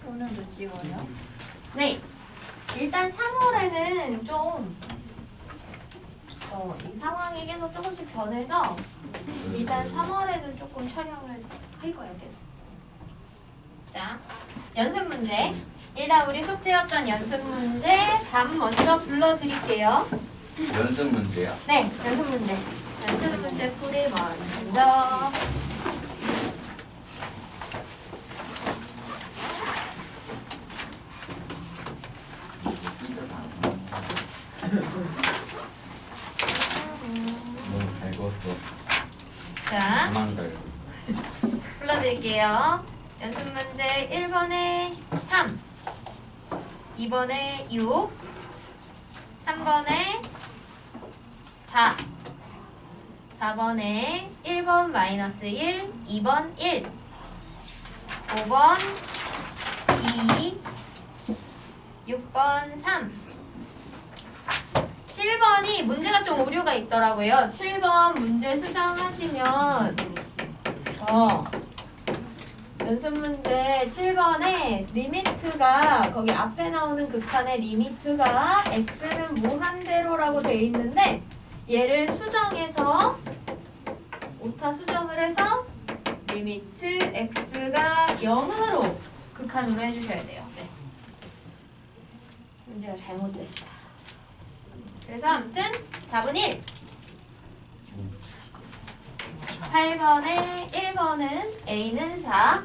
오늘도 찍어요? 네. 일단 3월에는 좀 이 상황이 계속 조금씩 변해서 일단 3월에는 조금 촬영을 할 거예요, 계속. 자, 연습 문제. 일단 우리 숙제였던 연습 문제 답 먼저 불러드릴게요. 연습 문제요? 네, 연습 문제. 연습 문제 풀이 먼저. 너무 달궜어. 자, 그만 달고. 불러드릴게요. 연습 문제 1번에 3, 2번에 6, 3번에 4, 4번에 1번 마이너스 1, 2번 1, 5번 2, 6번 3, 7번이 문제가 좀 오류가 있더라고요. 7번 문제 수정하시면 연습 문제 7번에 리미트가 거기 앞에 나오는 극한의 리미트가 x는 무한대로라고 돼 있는데 얘를 수정해서 오타 수정을 해서 리미트 x가 0으로 극한으로 해주셔야 돼요. 네. 문제가 잘못됐어. 그래서 아무튼 답은 1. 8번에 1번은 a는 4,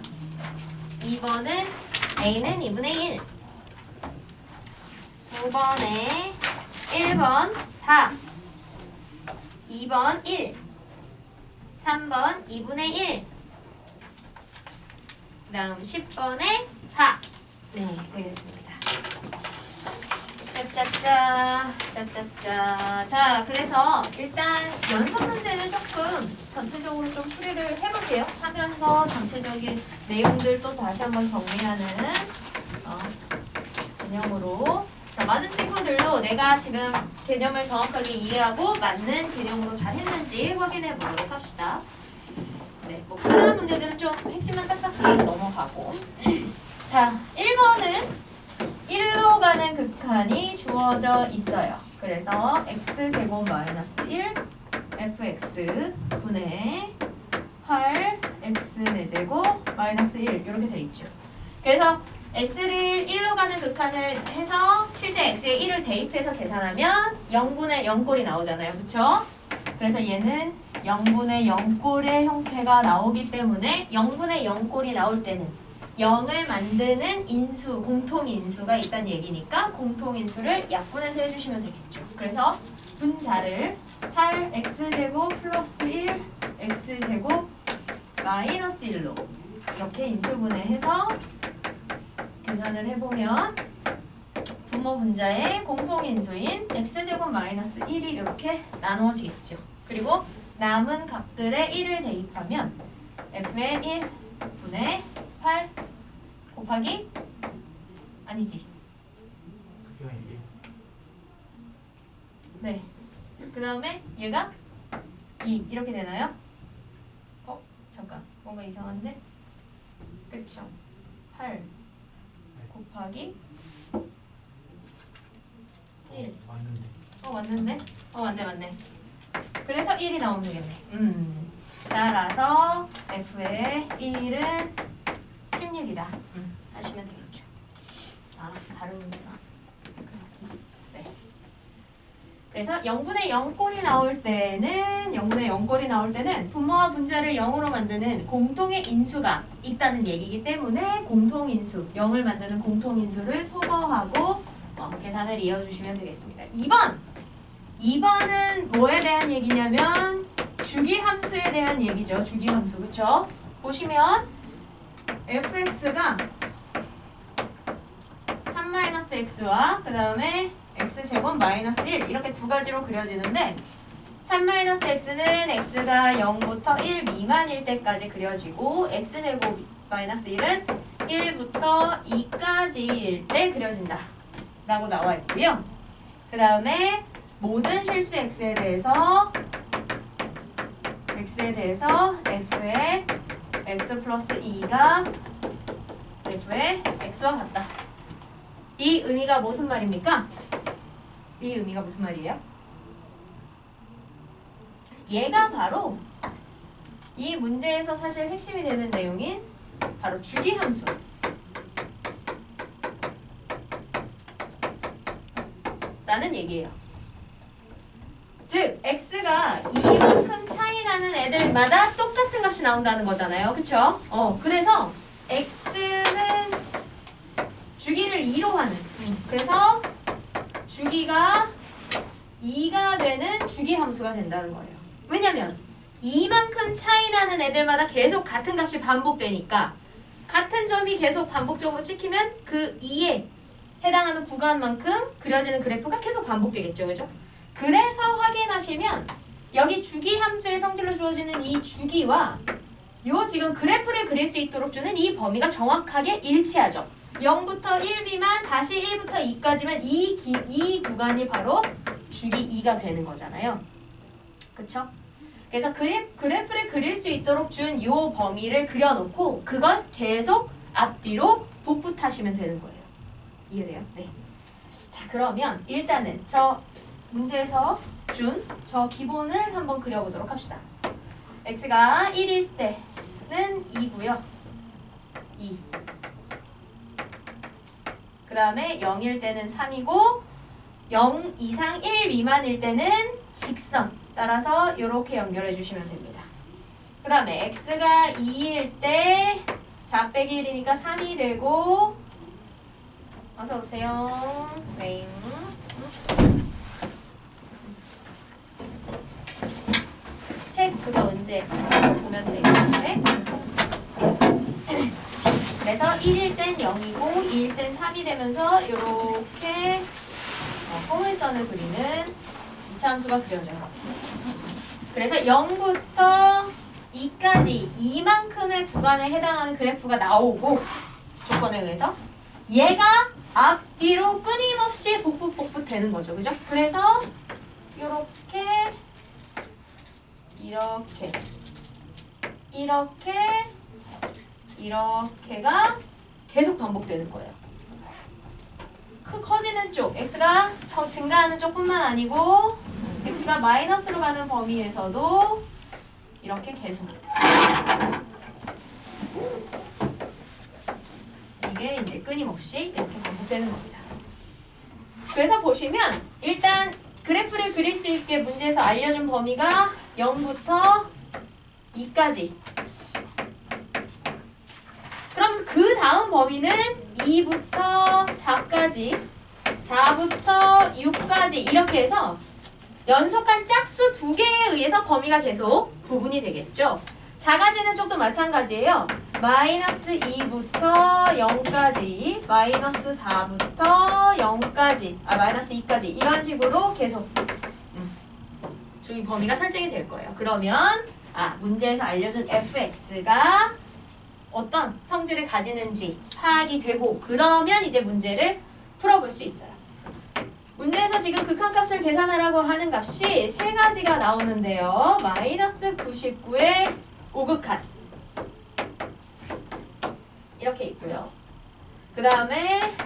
2번은 a는 2분의 1, 9번에 1번 4, 2번 1, 3번 2분의 1, 그 다음 10번에 4. 네, 되겠습니다. 짜짜짜. 자, 그래서 일단 연습 문제는 조금 전체적으로 좀 풀이를 해볼게요. 하면서 전체적인 내용들 또 다시 한번 정리하는 개념으로. 자, 많은 친구들도 내가 지금 개념을 정확하게 이해하고 맞는 개념으로 잘 했는지 확인해 보도록 합시다. 네, 뭐 다른 문제들은 좀 핵심만 딱딱지 넘어가고. 자, 1번은 1로 가는 극한이 주어져 있어요. 그래서 x제곱 마이너스 1 fx 분의 8 x 4제곱 마이너스 1 이렇게 돼 있죠. 그래서 x를 1로 가는 극한을 해서 실제 x에 1을 대입해서 계산하면 0분의 0꼴이 나오잖아요. 그쵸? 그래서 얘는 0분의 0꼴의 형태가 나오기 때문에 0분의 0꼴이 나올 때는 0을 만드는 인수, 공통인수가 있다는 얘기니까 공통인수를 약분해서 해주시면 되겠죠. 그래서 분자를 8x제곱 플러스 1 x제곱 마이너스 1로 이렇게 인수분해해서 계산을 해보면 분모 분자의 공통인수인 x제곱 마이너스 1이 이렇게 나누어지겠죠. 그리고 남은 값들의 1을 대입하면 f의 1 분의 8 곱하기 아니지. 네. 그 다음에 얘가 2 이렇게 되나요? 잠깐 뭔가 이상한데? 그쵸. 8 곱하기 1 맞는데? 맞네. 그래서 1이 나오면 되겠네. 따라서 f의 1은 16이다. 하시면 되겠죠. 다른 문제나. 네. 그래서 0분의 0꼴이 나올 때는 분모와 분자를 0으로 만드는 공통의 인수가 있다는 얘기이기 때문에 공통인수, 0을 만드는 공통인수를 소거하고 계산을 이어주시면 되겠습니다. 2번은 뭐에 대한 얘기냐면 주기함수에 대한 얘기죠. 주기함수. 그쵸? 보시면 fx가 3-x와 그 다음에 x제곱 마이너스 1 이렇게 두 가지로 그려지는데 3-x는 x가 0부터 1 미만일 때까지 그려지고 x제곱 마이너스 1은 1부터 2까지일 때 그려진다 라고 나와 있고요. 그 다음에 모든 실수 x에 대해서 f의 x 플러스 2가 f의 x와 같다. 이 의미가 무슨 말입니까? 이 의미가 무슨 말이에요? 얘가 바로 이 문제에서 사실 핵심이 되는 내용인 바로 주기함수 라는 얘기예요. 즉 x가 이만큼 차이 나는 애들마다 똑같은 값이 나온다는 거잖아요. 그쵸? 그래서 x는 주기를 2로 하는, 그래서 주기가 2가 되는 주기함수가 된다는 거예요. 왜냐면 이만큼 차이 나는 애들마다 계속 같은 값이 반복되니까 같은 점이 계속 반복적으로 찍히면 그 2에 해당하는 구간만큼 그려지는 그래프가 계속 반복되겠죠. 그죠? 그래서 확인하시면 여기 주기함수의 성질로 주어지는 이 주기와 요 지금 그래프를 그릴 수 있도록 주는 이 범위가 정확하게 일치하죠. 0부터 1 미만 다시 1부터 2까지만 이 구간이 바로 주기 2가 되는 거잖아요. 그쵸? 그래서 그래프를 그릴 수 있도록 준 요 범위를 그려놓고 그걸 계속 앞뒤로 복붙하시면 되는 거예요. 이해돼요? 네. 자, 그러면 일단은 저 문제에서 준 저 기본을 한번 그려보도록 합시다. x가 1일 때는 2고요. 2. 그 다음에 0일 때는 3이고 0 이상 1 미만일 때는 직선. 따라서 이렇게 연결해 주시면 됩니다. 그 다음에 x가 2일 때 4 빼기 1이니까 3이 되고 어서 오세요. 네. 책 그거 언제 보면 되겠는데. 그래서 1일 땐 0이고 2일 땐 3이 되면서 이렇게 포물선을 그리는 이차함수가 그려져요. 그래서 0부터 2까지 이만큼의 구간에 해당하는 그래프가 나오고 조건에 의해서 얘가 앞뒤로 끊임없이 복붙 되는 거죠. 그죠? 그래서 이렇게가 계속 반복되는 거예요. 커지는 쪽, x가 증가하는 쪽뿐만 아니고 x가 마이너스로 가는 범위에서도 이렇게 계속 이게 이제 끊임없이 이렇게 반복되는 겁니다. 그래서 보시면 일단 그래프를 그릴 수 있게 문제에서 알려준 범위가 0부터 2까지. 그럼 그 다음 범위는 2부터 4까지, 4부터 6까지 이렇게 해서 연속한 짝수 2개에 의해서 범위가 계속 구분이 되겠죠. 작아지는 쪽도 마찬가지예요. 마이너스 2부터 0까지, 마이너스 4부터 0까지, 마이너스 2까지 이런 식으로 계속 주기 범위가 설정이 될 거예요. 그러면 문제에서 알려준 fx가 어떤 성질을 가지는지 파악이 되고 그러면 이제 문제를 풀어볼 수 있어요. 문제에서 지금 극한값을 계산하라고 하는 값이 세 가지가 나오는데요. 마이너스 99의 5극한 이렇게 있고요. 그 다음에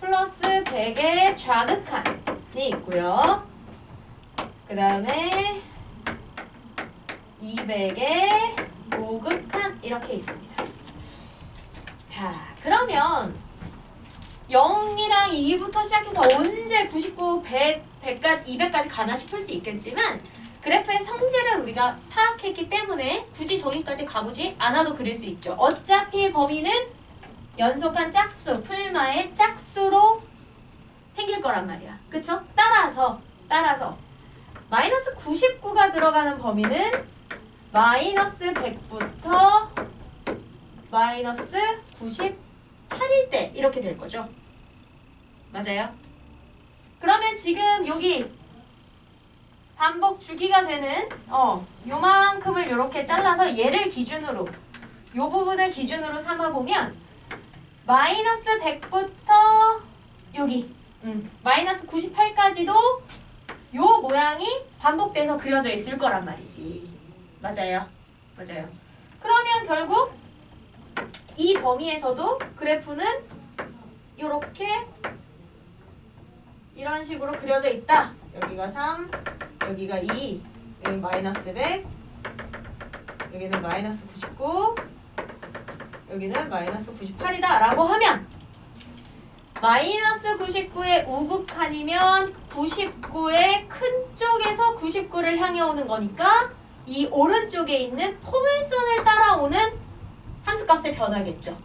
플러스 100의 좌극한이 있고요. 그 다음에 200의 5극한 이렇게 있습니다. 자, 그러면 0이랑 2부터 시작해서 언제 99, 100까지, 200까지 가나 싶을 수 있겠지만 그래프의 성질을 우리가 파악했기 때문에 굳이 저기까지 가보지 않아도 그릴 수 있죠. 어차피 범위는 연속한 짝수, 풀마의 짝수로 생길 거란 말이야. 그쵸? 따라서 마이너스 99가 들어가는 범위는 마이너스 100부터 마이너스 98일 때 이렇게 될 거죠. 맞아요? 그러면 지금 여기 반복 주기가 되는 요만큼을 이렇게 잘라서 얘를 기준으로 요 부분을 기준으로 삼아보면 마이너스 100부터 여기 마이너스 98까지도 요 모양이 반복돼서 그려져 있을 거란 말이지. 맞아요. 그러면 결국 이 범위에서도 그래프는 이렇게 이런 식으로 그려져 있다. 여기가 3, 여기가 2, 여기 마이너스 100, 여기는 마이너스 99, 여기는 마이너스 98이다 라고 하면 마이너스 99의 우극한이면 99의 큰 쪽에서 99를 향해 오는 거니까 이 오른쪽에 있는 포물선을 따라오는 함수값의 변화겠죠.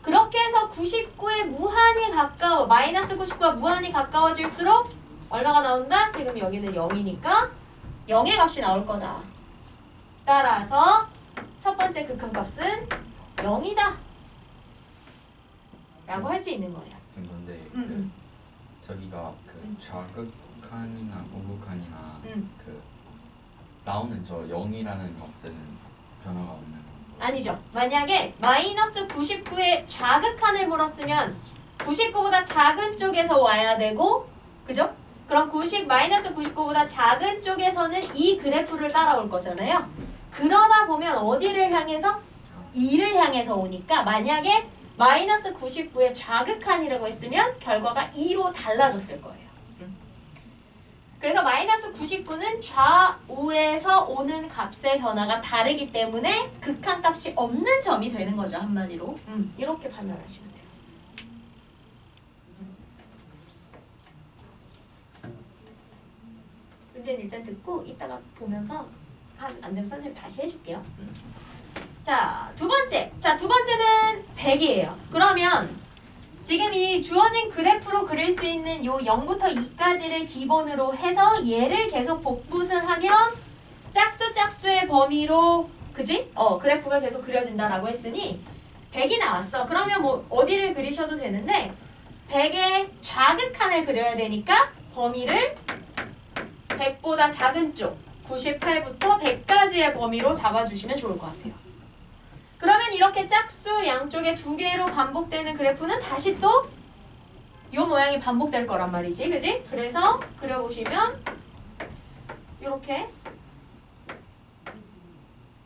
그렇게 해서 99에 무한히 가까워, 마이너스 99가 무한히 가까워질수록 얼마가 나온다? 지금 여기는 0이니까 0의 값이 나올 거다. 따라서 첫 번째 극한값은 0이다 라고 할 수 있는 거예요. 근데 음. 저기가 그 좌극한이나 우극한이나 음. 그 나오는 저 0이라는 값에는 변화가 없는 거. 아니죠. 만약에 마이너스 99의 좌극한을 물었으면 99보다 작은 쪽에서 와야 되고, 그죠? 그럼 마이너스 99보다 작은 쪽에서는 이 그래프를 따라올 거잖아요. 그러다 보면 어디를 향해서? 2를 향해서 오니까 만약에 마이너스 99의 좌극한이라고 했으면 결과가 2로 달라졌을 거예요. 그래서 마이너스 99는 좌우에서 오는 값의 변화가 다르기 때문에 극한값이 없는 점이 되는 거죠. 한마디로. 이렇게 판단하시면 돼요. 문제는 일단 듣고 이따가 보면서 안 되면 선생님 다시 해줄게요. 자, 두 번째는 100이에요. 그러면 지금 이 주어진 그래프로 그릴 수 있는 요 0부터 2까지를 기본으로 해서 얘를 계속 복붙을 하면 짝수의 범위로, 그지? 그래프가 계속 그려진다라고 했으니 100이 나왔어. 그러면 뭐 어디를 그리셔도 되는데 100의 좌극한을 그려야 되니까 범위를 100보다 작은 쪽 98부터 100까지의 범위로 잡아주시면 좋을 것 같아요. 그러면 이렇게 짝수 양쪽에 두 개로 반복되는 그래프는 다시 또 이 모양이 반복될 거란 말이지, 그지? 그래서 그려보시면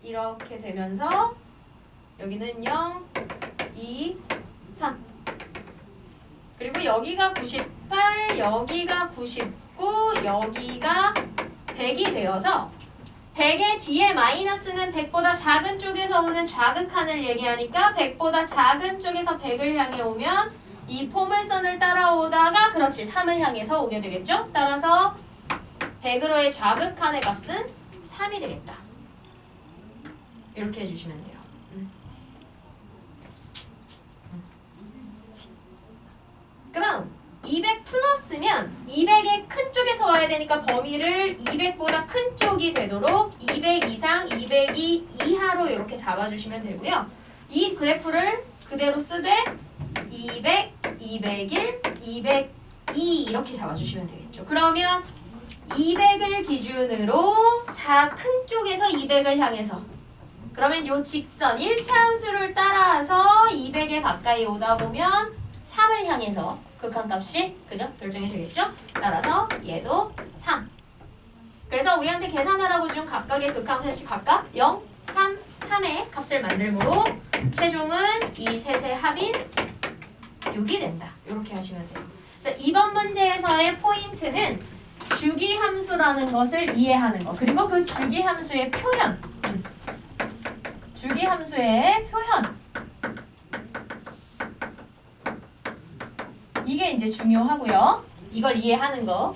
이렇게 되면서 여기는 0, 2, 3 그리고 여기가 98, 여기가 99, 여기가 100이 되어서 100의 뒤에 마이너스는 100보다 작은 쪽에서 오는 좌극한을 얘기하니까 100보다 작은 쪽에서 100을 향해 오면 이 포물선을 따라오다가 그렇지 3을 향해서 오게 되겠죠? 따라서 100으로의 좌극한의 값은 3이 되겠다. 이렇게 해주시면 돼요. 그럼 200 플러스면 200의 큰 쪽에서 와야 되니까 범위를 200보다 큰 쪽이 되도록 200 이상, 200이 이하로 이렇게 잡아주시면 되고요. 이 그래프를 그대로 쓰되 200, 201, 202 이렇게 잡아주시면 되겠죠. 그러면 200을 기준으로 큰 쪽에서 200을 향해서 그러면 요 직선 1차 함수를 따라서 200에 가까이 오다 보면 3을 향해서 극한값이 그죠? 결정이 되겠죠? 따라서 얘도 3. 그래서 우리한테 계산하라고 준 각각의 극한값이 각각 0, 3, 3의 값을 만들고 최종은 이 셋의 합인 6이 된다. 이렇게 하시면 돼요. 그래서 이번 문제에서의 포인트는 주기함수라는 것을 이해하는 거. 그리고 그 주기함수의 표현. 주기함수의 표현. 이게 이제 중요하고요. 이걸 이해하는 거.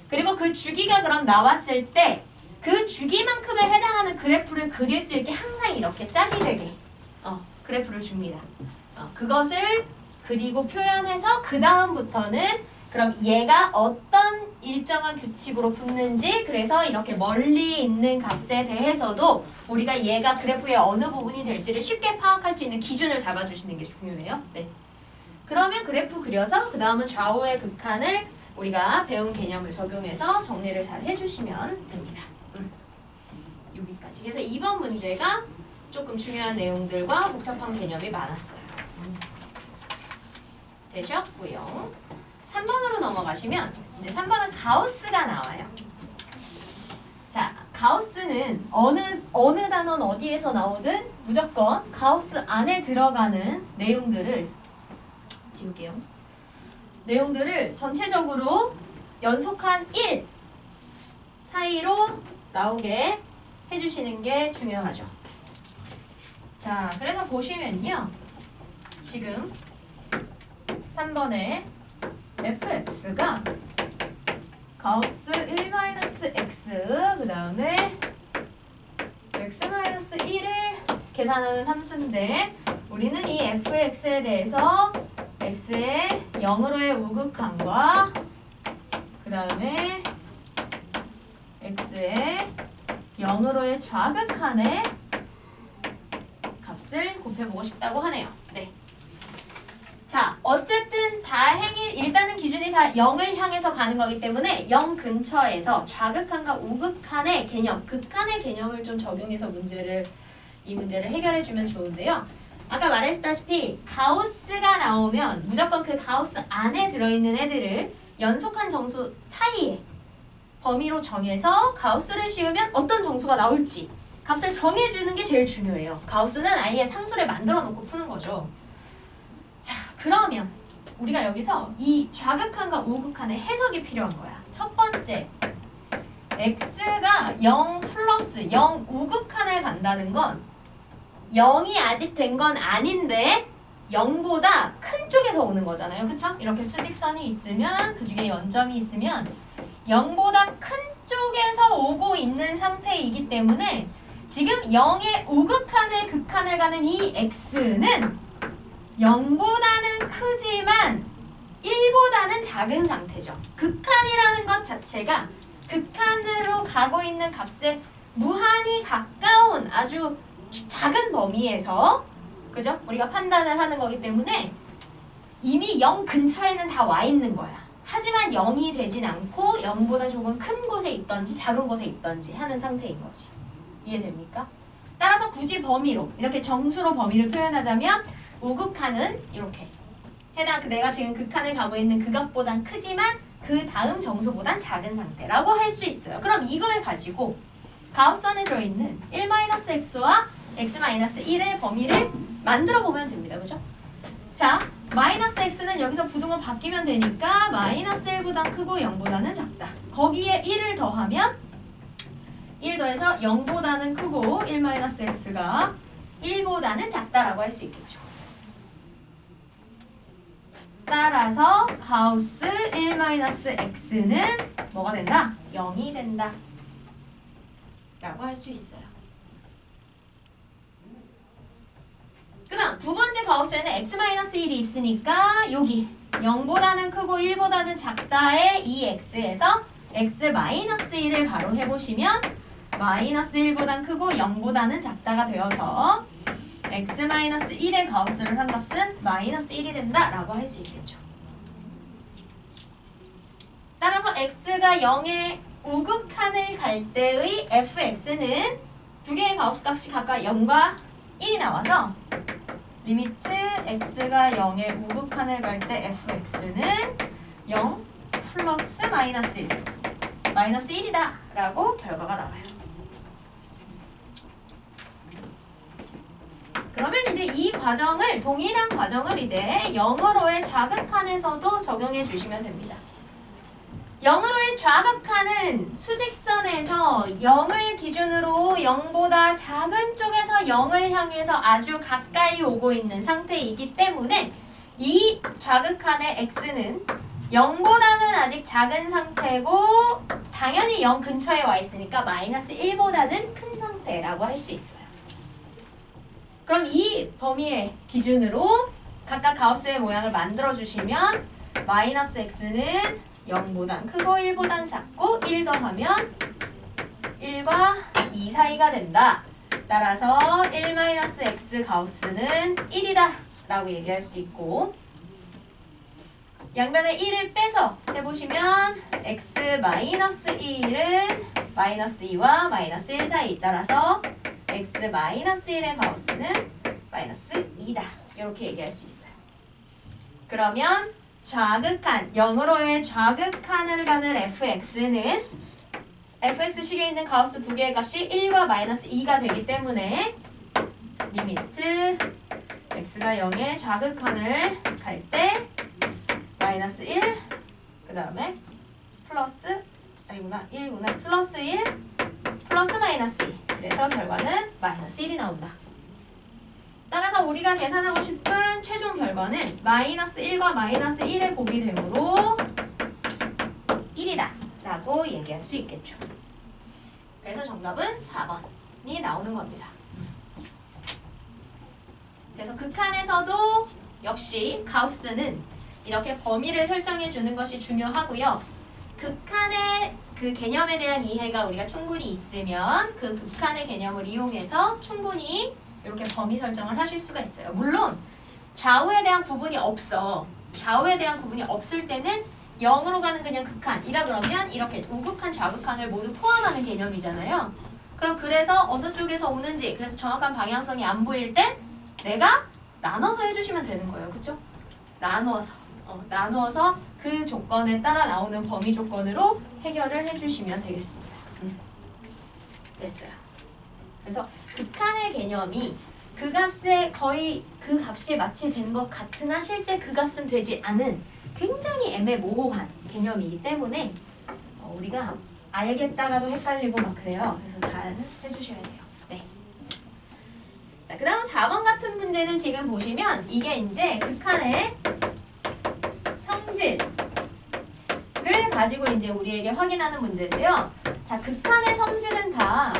그리고 그 주기가 그럼 나왔을 때 그 주기만큼에 해당하는 그래프를 그릴 수 있게 항상 이렇게 짝이 되게 그래프를 줍니다. 그것을 그리고 표현해서 그 다음부터는 그럼 얘가 어떤 일정한 규칙으로 붙는지 그래서 이렇게 멀리 있는 값에 대해서도 우리가 얘가 그래프의 어느 부분이 될지를 쉽게 파악할 수 있는 기준을 잡아주시는 게 중요해요. 네. 그러면 그래프 그려서 그 다음은 좌우의 극한을 우리가 배운 개념을 적용해서 정리를 잘 해주시면 됩니다. 여기까지. 그래서 이번 문제가 조금 중요한 내용들과 복잡한 개념이 많았어요. 되셨고요. 3번으로 넘어가시면 이제 3번은 가우스가 나와요. 자, 가우스는 어느 단원 어디에서 나오든 무조건 가우스 안에 들어가는 내용들을 지울게요. 내용들을 전체적으로 연속한 1 사이로 나오게 해주시는 게 중요하죠. 자, 그래서 보시면요. 지금 3번에 fx가 가우스 1-x 그 다음에 x-1을 계산하는 함수인데 우리는 이 fx에 대해서 x의 0으로의 우극한과 그 다음에 x의 0으로의 좌극한의 값을 곱해보고 싶다고 하네요. 네. 자, 어쨌든 다행히 일단은 기준이 다 0을 향해서 가는 거기 때문에 0 근처에서 좌극한과 우극한의 개념, 극한의 개념을 좀 적용해서 이 문제를 해결해 주면 좋은데요. 아까 말했다시피 가우스가 나오면 무조건 그 가우스 안에 들어있는 애들을 연속한 정수 사이에 범위로 정해서 가우스를 씌우면 어떤 정수가 나올지 값을 정해주는 게 제일 중요해요. 가우스는 아예 상수를 만들어 놓고 푸는 거죠. 자, 그러면 우리가 여기서 이 좌극한과 우극한의 해석이 필요한 거야. 첫 번째, x가 0 플러스 0 우극한을 간다는 건 0이 아직 된 건 아닌데 0보다 큰 쪽에서 오는 거잖아요. 그쵸? 이렇게 수직선이 있으면 그 중에 연점이 있으면 0보다 큰 쪽에서 오고 있는 상태이기 때문에 지금 0의 우극한을 극한을 가는 이 x는 0보다는 크지만 1보다는 작은 상태죠. 극한이라는 것 자체가 극한으로 가고 있는 값에 무한히 가까운 아주 작은 범위에서 그죠? 우리가 판단을 하는 거기 때문에 이미 0 근처에는 다 와 있는 거야. 하지만 0이 되진 않고 0보다 조금 큰 곳에 있던지 작은 곳에 있던지 하는 상태인 거지. 이해됩니까? 따라서 굳이 범위로 이렇게 정수로 범위를 표현하자면 우극한은 이렇게 내가 지금 극한을 가고 있는 그 값보단 크지만 그 다음 정수보단 작은 상태라고 할 수 있어요. 그럼 이걸 가지고 가우스 안에 들어있는 1-x와 x-1의 범위를 만들어 보면 됩니다. 그죠? 자, 마이너스 x는 여기서 부등호 바뀌면 되니까 마이너스 1보다 크고 0보다는 작다. 거기에 1을 더하면 1 더해서 0보다는 크고 1-x가 1보다는 작다라고 할 수 있겠죠. 따라서 가우스 1-x는 뭐가 된다? 0이 된다. 라고 할 수 있어요. 그 다음 두 번째 가우스에는 x-1이 있으니까 여기 0보다는 크고 1보다는 작다의 이 x에서 x-1을 바로 해보시면 마이너스 1보단 크고 0보다는 작다가 되어서 x-1의 가우스를 한 값은 마이너스 1이 된다라고 할 수 있겠죠. 따라서 x가 0의 우극한을 갈 때의 fx는 두 개의 가우스 값이 각각 0과 1이 나와서 리미트 x가 0의 우극한을 갈 때 fx는 0 플러스 마이너스 1 마이너스 1이다 라고 결과가 나와요. 그러면 이제 이 과정을 동일한 과정을 이제 0으로의 좌극한에서도 적용해 주시면 됩니다. 0으로의 좌극한은 수직선에서 0을 기준으로 0보다 작은 쪽에서 0을 향해서 아주 가까이 오고 있는 상태이기 때문에 이 좌극한의 x는 0보다는 아직 작은 상태고 당연히 0 근처에 와 있으니까 마이너스 1보다는 큰 상태라고 할 수 있어요. 그럼 이 범위의 기준으로 각각 가우스의 모양을 만들어 주시면 마이너스 x는 0보단 크고 1보단 작고 1 더하면 1과 2 사이가 된다. 따라서 1-x 가우스는 1이다 라고 얘기할 수 있고 양변에 1을 빼서 해보시면 x-1은 마이너스 2와 마이너스 1 사이 따라서 x-1의 가우스는 마이너스 2다. 이렇게 얘기할 수 있어요. 그러면 좌극한, 0으로의 좌극한을 가는 fx는 fx식에 있는 가우스 두 개의 값이 1과 마이너스 2가 되기 때문에 리미트 x가 0에 좌극한을 갈 때 마이너스 1, 그 다음에 플러스, 아니구나, 1구나, 플러스 1, 플러스 마이너스 2. 그래서 결과는 마이너스 1이 나온다. 따라서 우리가 계산하고 싶은 최종 결과는 마이너스 1과 마이너스 1의 곱이 되므로 1이다 라고 얘기할 수 있겠죠. 그래서 정답은 4번이 나오는 겁니다. 그래서 극한에서도 역시 가우스는 이렇게 범위를 설정해 주는 것이 중요하고요. 극한의 그 개념에 대한 이해가 우리가 충분히 있으면 그 극한의 개념을 이용해서 충분히 이렇게 범위 설정을 하실 수가 있어요. 물론 좌우에 대한 구분이 없어. 좌우에 대한 구분이 없을 때는 0으로 가는 그냥 극한이라 그러면 이렇게 우극한 좌극한을 모두 포함하는 개념이잖아요. 그럼 그래서 어느 쪽에서 오는지, 그래서 정확한 방향성이 안 보일 땐 내가 나눠서 해주시면 되는 거예요. 그쵸? 나누어서 그 조건에 따라 나오는 범위 조건으로 해결을 해주시면 되겠습니다. 됐어요. 그래서 극한의 개념이 그 값에 거의 그 값이 마치 된 것 같으나 실제 그 값은 되지 않은 굉장히 애매모호한 개념이기 때문에 우리가 알겠다가도 헷갈리고 막 그래요. 그래서 잘 해주셔야 돼요. 네. 자, 그 다음 4번 같은 문제는 지금 보시면 이게 이제 극한의 성질을 가지고 이제 우리에게 확인하는 문제인데요. 자, 극한의 성질은 다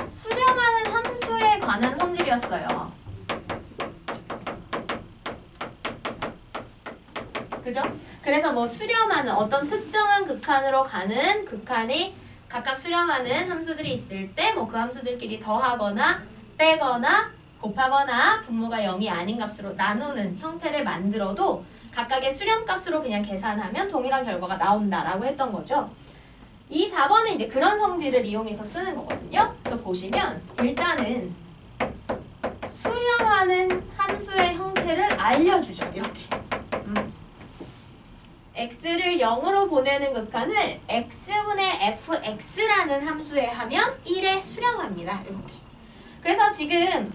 수렴하는 함수에 관한 성질이었어요. 그죠? 그래서 뭐 수렴하는 어떤 특정한 극한으로 가는 극한이 각각 수렴하는 함수들이 있을 때 뭐 그 함수들끼리 더하거나 빼거나 곱하거나 분모가 0이 아닌 값으로 나누는 형태를 만들어도 각각의 수렴값으로 그냥 계산하면 동일한 결과가 나온다라고 했던 거죠. 이 4번은 이제 그런 성질을 이용해서 쓰는 거거든요. 그래서 보시면 일단은 수렴하는 함수의 형태를 알려주죠. 이렇게. x를 0으로 보내는 극한을 x분의 fx라는 함수에 하면 1에 수렴합니다. 이렇게. 그래서 지금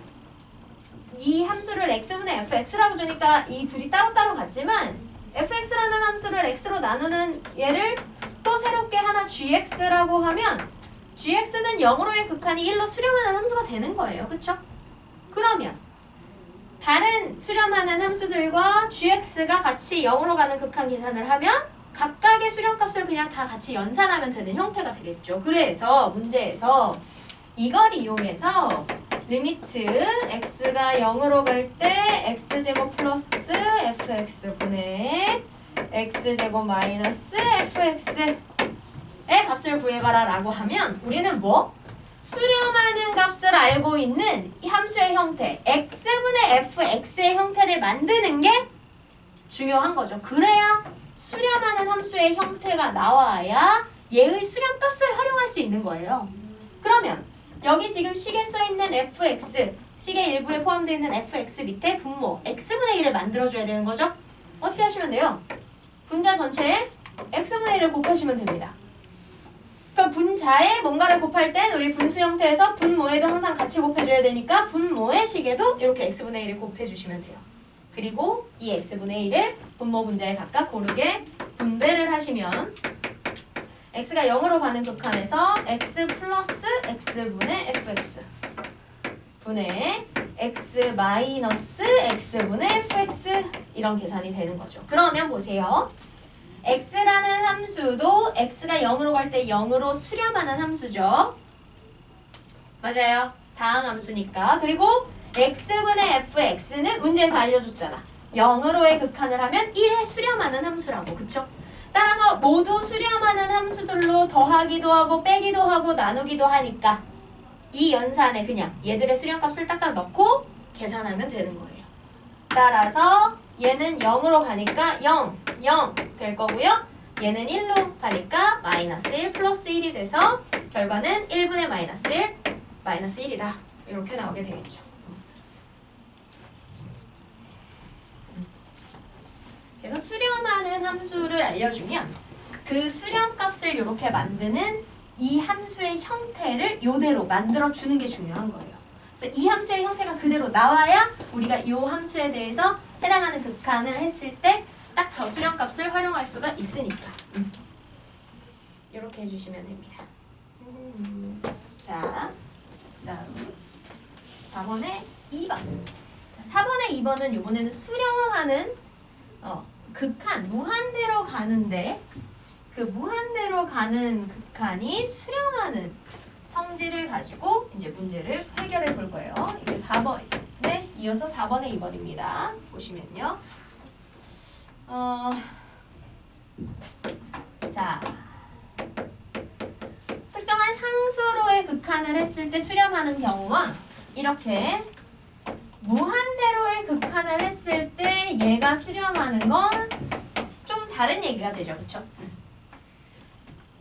이 함수를 x분의 fx라고 주니까 이 둘이 따로따로 같지만 fx라는 함수를 x로 나누는 얘를 또 새롭게 하나 gx라고 하면 gx는 0으로의 극한이 1로 수렴하는 함수가 되는 거예요. 그쵸? 그러면 다른 수렴하는 함수들과 gx가 같이 0으로 가는 극한 계산을 하면 각각의 수렴값을 그냥 다 같이 연산하면 되는 형태가 되겠죠. 그래서 문제에서 이걸 이용해서 리미트 x가 0으로 갈 때 x제곱 플러스 fx분의 x제곱 마이너스 fx의 값을 구해봐라 라고 하면 우리는 뭐? 수렴하는 값을 알고 있는 이 함수의 형태 x분의 fx의 형태를 만드는 게 중요한 거죠. 그래야 수렴하는 함수의 형태가 나와야 얘의 수렴값을 활용할 수 있는 거예요. 그러면 여기 지금 식에 써있는 fx, 식의 일부에 포함되어 있는 fx 밑에 분모 x분의 1을 만들어줘야 되는 거죠. 어떻게 하시면 돼요? 분자 전체에 x분의 1을 곱하시면 됩니다. 그럼 분자에 뭔가를 곱할 땐 우리 분수 형태에서 분모에도 항상 같이 곱해줘야 되니까 분모의 식에도 이렇게 x분의 1을 곱해주시면 돼요. 그리고 이 x분의 1을 분모 분자에 각각 고르게 분배를 하시면 x가 0으로 가는 극한에서 x 플러스 x분의 fx 분의 x 마이너스 x분의 fx 이런 계산이 되는 거죠. 그러면 보세요. x라는 함수도 x가 0으로 갈 때 0으로 수렴하는 함수죠. 맞아요. 다항 함수니까. 그리고 x분의 fx는 문제에서 알려줬잖아. 0으로의 극한을 하면 1에 수렴하는 함수라고. 그쵸? 따라서 모두 수렴하는 함수들로 더하기도 하고 빼기도 하고 나누기도 하니까 이 연산에 그냥 얘들의 수렴값을 딱딱 넣고 계산하면 되는 거예요. 따라서 얘는 0으로 가니까 0, 0 될 거고요. 얘는 1로 가니까 마이너스 1 플러스 1이 돼서 결과는 1분의 마이너스 1, 마이너스 1이다. 이렇게 나오게 되겠죠. 그래서 수렴하는 함수를 알려주면 그 수렴값을 이렇게 만드는 이 함수의 형태를 이대로 만들어주는 게 중요한 거예요. 그래서 이 함수의 형태가 그대로 나와야 우리가 이 함수에 대해서 해당하는 극한을 했을 때 딱 저 수렴값을 활용할 수가 있으니까. 이렇게 해주시면 됩니다. 자, 그다음 4번에 2번. 자, 4번에 2번은 이번에는 수렴하는 극한, 무한대로 가는데 그 무한대로 가는 극한이 수렴하는 성질을 가지고 이제 문제를 해결해 볼 거예요. 이게 4번에 이어서 4번에 2번입니다. 보시면요. 자, 특정한 상수로의 극한을 했을 때 수렴하는 경우와 이렇게 무한대로의 극한을 했을 때 얘가 수렴하는 건 좀 다른 얘기가 되죠. 그쵸?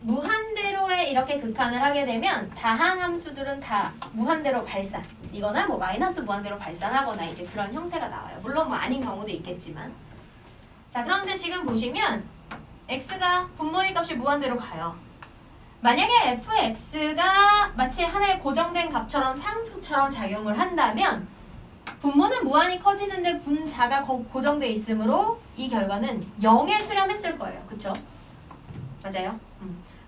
무한대로에 이렇게 극한을 하게 되면 다항 함수들은 다 무한대로 발산이거나 뭐 마이너스 무한대로 발산하거나 이제 그런 형태가 나와요. 물론 뭐 아닌 경우도 있겠지만. 자, 그런데 지금 보시면 x가 분모의 값이 무한대로 가요. 만약에 fx가 마치 하나의 고정된 값처럼 상수처럼 작용을 한다면 분모는 무한히 커지는데 분자가 고정돼 있으므로 이 결과는 0에 수렴했을 거예요. 그쵸? 맞아요?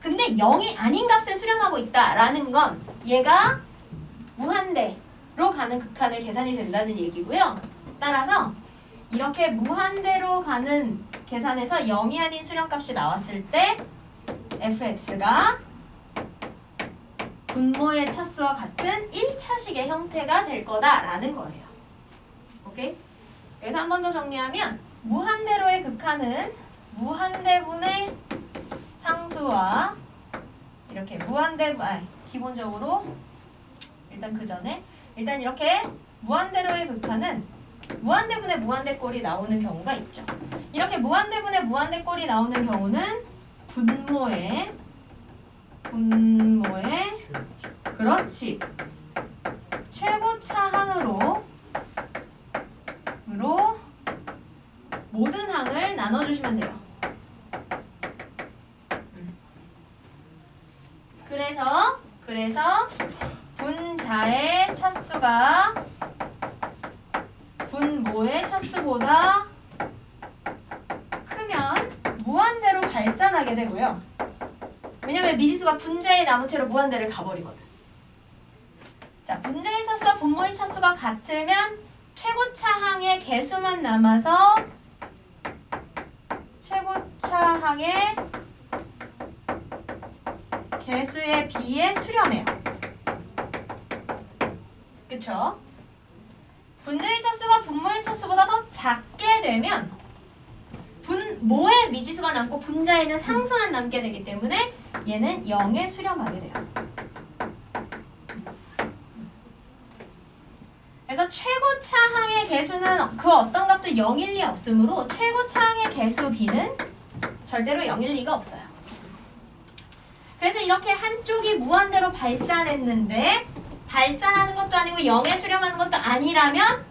근데 0이 아닌 값에 수렴하고 있다라는 건 얘가 무한대로 가는 극한을 계산이 된다는 얘기고요. 따라서 이렇게 무한대로 가는 계산에서 0이 아닌 수렴값이 나왔을 때 fx가 분모의 차수와 같은 1차식의 형태가 될 거다라는 거예요. 오케이? 그래서 한 번 더 정리하면 무한대로의 극한은 무한대분의 상수와 이렇게 기본적으로 일단 그 전에 일단 이렇게 무한대로의 극한은 무한대분의 무한대꼴이 나오는 경우가 있죠. 이렇게 무한대분의 무한대꼴이 나오는 경우는 분모의 그렇지 최고차항으로 모든 항을 나눠주시면 돼요. 그래서 분자의 차수가 분모의 차수보다 크면 무한대로 발산하게 되고요. 왜냐면 미지수가 분자의 나무채로 무한대를 가버리거든. 자, 분자의 차수와 분모의 차수가 같으면 최고차항의 개수만 남아서 최고차항의 개수에 비해 수렴해요. 그쵸? 분자의 차수가 분모의 차수보다 더 작게 되면 분모의 미지수가 남고 분자에는 상수만 남게 되기 때문에 얘는 0에 수렴하게 돼요. 그래서 최고차항의 개수는 그 어떤 값도 0일 리 없으므로 최고차항의 개수 b는 절대로 0일 리가 없어요. 그래서 이렇게 한쪽이 무한대로 발산했는데 발산하는 것도 아니고 0에 수렴하는 것도 아니라면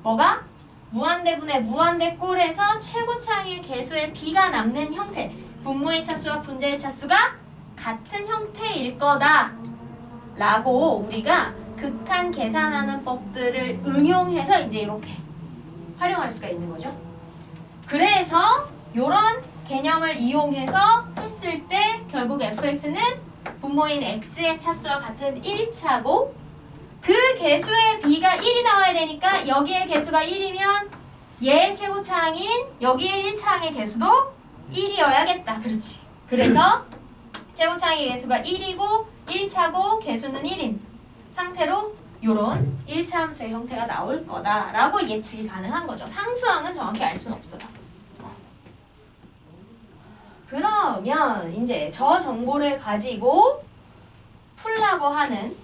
뭐가? 무한대분의 무한대꼴에서 최고차항의 개수의 b가 남는 형태, 분모의 차수와 분자의 차수가 같은 형태일 거다 라고 우리가 극한 계산하는 법들을 응용해서 이제 이렇게 활용할 수가 있는 거죠. 그래서 이런 개념을 이용해서 했을 때 결국 fx는 분모인 x의 차수와 같은 1차고 그 개수의 b가 1이 나와야 되니까 여기에 개수가 1이면 얘의 최고차항인 여기에 1차항의 개수도 1이어야겠다. 그렇지. 그래서 최고차항의 개수가 1이고 1차고 개수는 1인 상태로 요런 1차 함수의 형태가 나올 거다라고 예측이 가능한 거죠. 상수항은 정확히 알 수는 없어요. 그러면 이제 저 정보를 가지고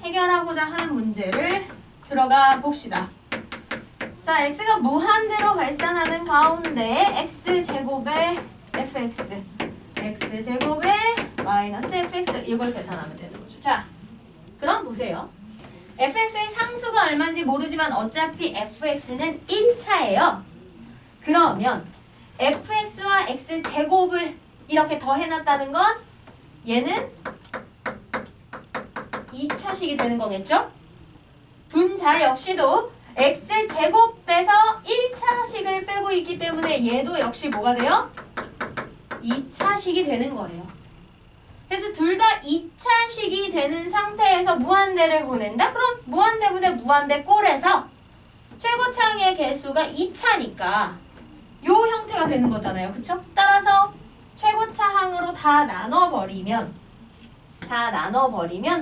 해결하고자 하는 문제를 들어가 봅시다. 자, x가 무한대로 발산하는 가운데 x제곱의 fx x제곱의 마이너스 fx 이걸 계산하면 되는 거죠. 자, 그럼 보세요. fx의 상수가 얼마인지 모르지만 어차피 fx는 1차예요. 그러면 fx와 x제곱을 이렇게 더해놨다는 건 얘는 2차식이 되는 거겠죠? 분자 역시도 x제곱 빼서 1차식을 빼고 있기 때문에 얘도 역시 뭐가 돼요? 2차식이 되는 거예요. 그래서 둘 다 2차식이 되는 상태에서 무한대를 보낸다? 그럼 무한대분의 무한대 꼴에서 최고차항의 개수가 2차니까 요 형태가 되는 거잖아요. 그쵸? 따라서 최고차항으로 다 나눠버리면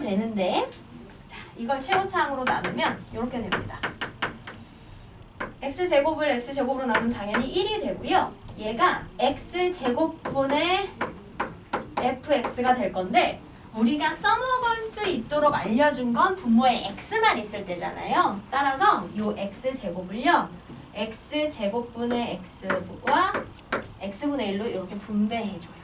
되는데, 자, 이걸 최고차항으로 나누면 이렇게 됩니다. x제곱을 x제곱으로 나누면 당연히 1이 되고요. 얘가 x제곱분의 fx가 될 건데, 우리가 써먹을 수 있도록 알려준 건 분모에 x만 있을 때잖아요. 따라서 요 x제곱을요, x제곱분의 x와 x분의 1로 이렇게 분배해줘요.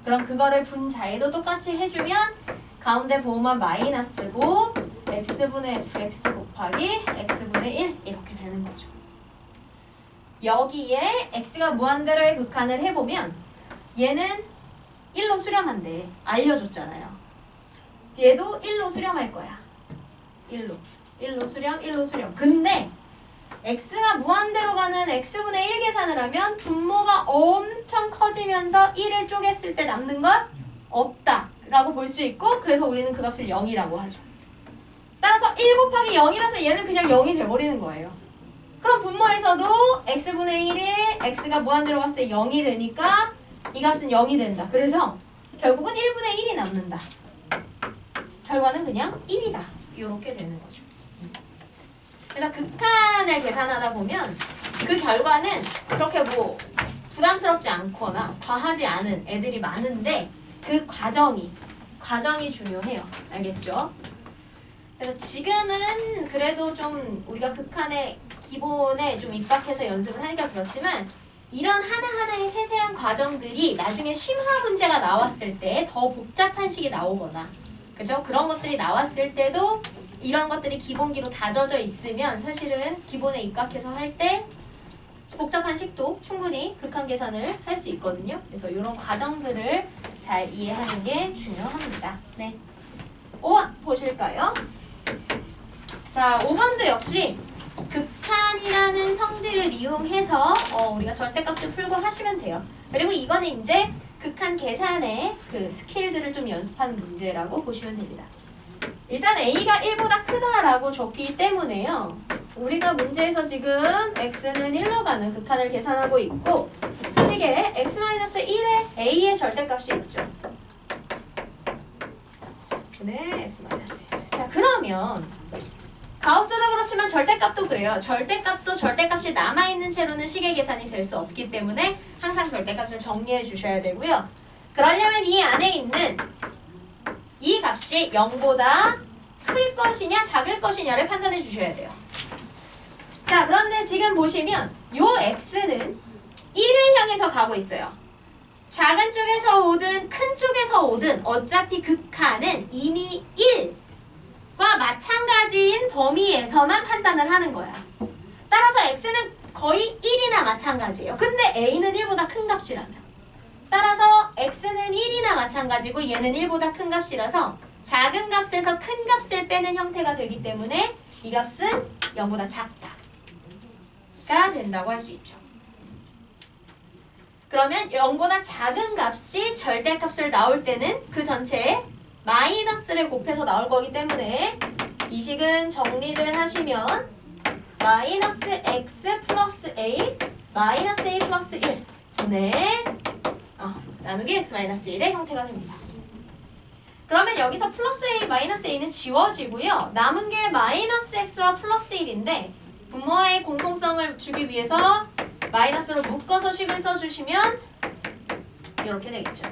그럼 그거를 분자에도 똑같이 해주면 가운데 부호만 마이너스고 x분의 fx 곱하기 x분의 1 이렇게 되는 거죠. 여기에 x가 무한대로의 극한을 해보면 얘는 1로 수렴한대. 알려줬잖아요. 얘도 1로 수렴할 거야. 1로 수렴. 근데 x가 무한대로 가는 x분의 1 계산을 하면 분모가 엄청 커지면서 1을 쪼갰을 때 남는 건 없다 라고 볼 수 있고, 그래서 우리는 그 값을 0이라고 하죠. 따라서 1 곱하기 0이라서 얘는 그냥 0이 돼버리는 거예요. 그럼 분모에서도 x분의 1에 x가 무한대로 갔을 때 0이 되니까 이 값은 0이 된다. 그래서 결국은 1분의 1이 남는다. 결과는 그냥 1이다. 이렇게 되는 거죠. 그래서 극한을 계산하다 보면 그 결과는 그렇게 뭐 부담스럽지 않거나 과하지 않은 애들이 많은데, 그 과정이 중요해요. 알겠죠? 그래서 지금은 그래도 좀 우리가 극한의 기본에 좀 입각해서 연습을 하니까 그렇지만, 이런 하나하나의 세세한 과정들이 나중에 심화 문제가 나왔을 때 더 복잡한 식이 나오거나, 그죠? 그런 것들이 나왔을 때도 이런 것들이 기본기로 다져져 있으면 사실은 기본에 입각해서 할 때 복잡한 식도 충분히 극한 계산을 할 수 있거든요. 그래서 이런 과정들을 잘 이해하는 게 중요합니다. 네. 5번 보실까요? 자, 5번도 역시 극한이라는 성질을 이용해서 우리가 절대값을 풀고 하시면 돼요. 그리고 이거는 이제 극한 계산의 그 스킬들을 좀 연습하는 문제라고 보시면 됩니다. 일단 a가 1보다 크다라고 줬기 때문에요. 우리가 문제에서 지금 x는 1로 가는 극한을 계산하고 있고, 이 식에 x-1에 a의 절대값이 있죠. 네, x-1. 자, 그러면 가우스도 그렇지만 절대값도 그래요. 절대값이 남아있는 채로는 식의 계산이 될 수 없기 때문에 항상 절대값을 정리해 주셔야 되고요. 그러려면 이 안에 있는 이 값이 0보다 클 것이냐 작을 것이냐를 판단해 주셔야 돼요. 자, 그런데 지금 보시면 요 x는 1을 향해서 가고 있어요. 작은 쪽에서 오든 큰 쪽에서 오든 어차피 극한은 이미 1과 마찬가지인 범위에서만 판단을 하는 거야. 따라서 x는 거의 1이나 마찬가지예요. 근데 a는 1보다 큰 값이라면, 따라서 x는 1이나 마찬가지고 얘는 1보다 큰 값이라서 작은 값에서 큰 값을 빼는 형태가 되기 때문에 이 값은 0보다 작다가 된다고 할 수 있죠. 그러면 0보다 작은 값이 절대값을 나올 때는 그 전체에 마이너스를 곱해서 나올 거기 때문에 이 식은 정리를 하시면 마이너스 x 플러스 a 마이너스 a 플러스 1 분의 나누기 x-1의 형태가 됩니다. 그러면 여기서 플러스 a, 마이너스 a는 지워지고요. 남은 게 마이너스 x와 플러스 1인데 분모의 공통성을 주기 위해서 마이너스로 묶어서 식을 써주시면 이렇게 되겠죠.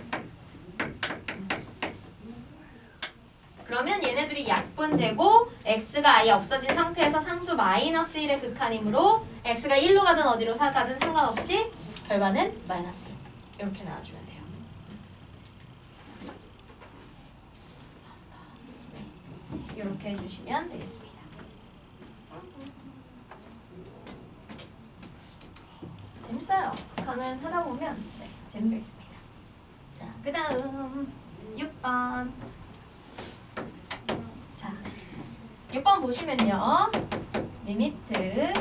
그러면 얘네들이 약분되고 x가 아예 없어진 상태에서 상수 마이너스 1의 극한이므로 x가 1로 가든 어디로 가든 상관없이 결과는 마이너스 1 이렇게 나와주면 돼요. 이렇게 해주시면 되겠습니다. 재밌어요. 강은 하다 보면 재미가 있습니다. 자, 그 다음 6번. 자, 6번 보시면요. 리미트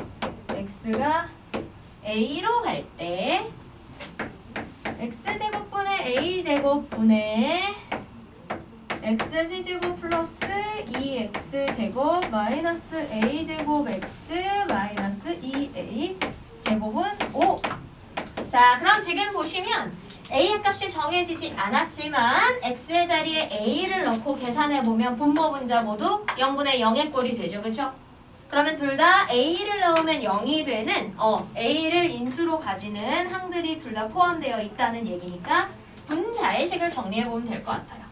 x가 a로 갈 때 x제곱분의 a제곱분의 xc제곱 플러스 2x제곱 마이너스 a제곱 x 마이너스 2a 제곱은 5. 자, 그럼 지금 보시면 a의 값이 정해지지 않았지만 x의 자리에 a를 넣고 계산해보면 분모 분자 모두 0분의 0의 꼴이 되죠. 그쵸? 그러면 둘 다 a를 넣으면 0이 되는 a를 인수로 가지는 항들이 둘 다 포함되어 있다는 얘기니까 분자의 식을 정리해보면 될 것 같아요.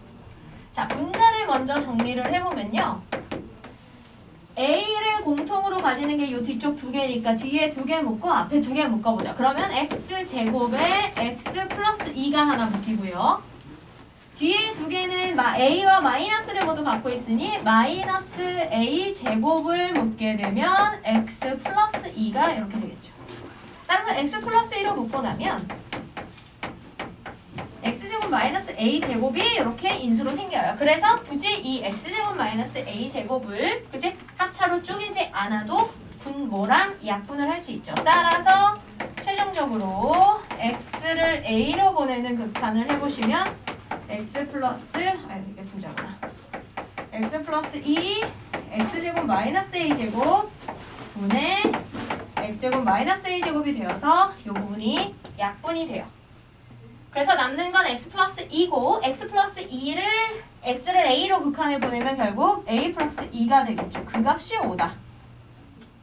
자, 분자를 먼저 정리를 해보면요. a를 공통으로 가지는 게 이 뒤쪽 두 개니까 뒤에 두 개 묶고 앞에 두 개 묶어보자. 그러면 x제곱에 x 플러스 2가 하나 묶이고요. 뒤에 두 개는 a와 마이너스를 모두 갖고 있으니 마이너스 a 제곱을 묶게 되면 x 플러스 2가 이렇게 되겠죠. 따라서 x 플러스 2로 묶고 나면 x제곱 마이너스 a제곱이 이렇게 인수로 생겨요. 그래서 굳이 이 x제곱 마이너스 a제곱을 굳이 합차로 쪼개지 않아도 분모랑 약분을 할 수 있죠. 따라서 최종적으로 x를 a로 보내는 극한을 해보시면 x 플러스 이게 분자구나. x 플러스 2 x제곱 마이너스 a제곱 분의 x제곱 마이너스 a제곱이 되어서 이 부분이 약분이 돼요. 그래서 남는 건 x 플러스 2고 x 플러스 2를 x를 a로 극한에 보내면 결국 a 플러스 2가 되겠죠. 그 값이 5다.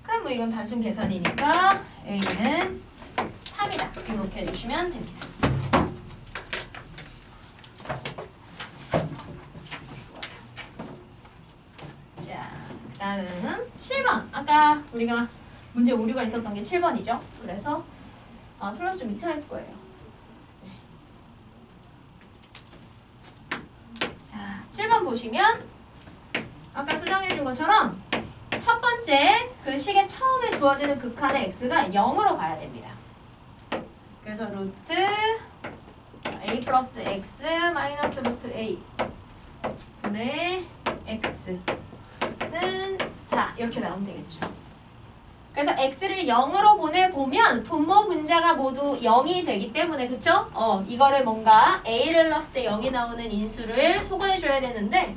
그럼 뭐 이건 단순 계산이니까 a는 3이다. 이렇게 해주시면 됩니다. 자, 다음 7번. 아까 우리가 문제 오류가 있었던 게 7번이죠. 그래서 플러스 좀 이상했을 거예요. 7번 보시면 아까 수정해준 것처럼 첫 번째 그 식의 처음에 주어지는 극한의 x가 0으로 가야 됩니다. 그래서 루트 a 플러스 x 마이너스 루트 a 분의 x는 4 이렇게 나오면 되겠죠. 그래서 x를 0으로 보내보면 분모 분자가 모두 0이 되기 때문에 그쵸? 이거를 뭔가 a를 넣었을 때 0이 나오는 인수를 소거해줘야 되는데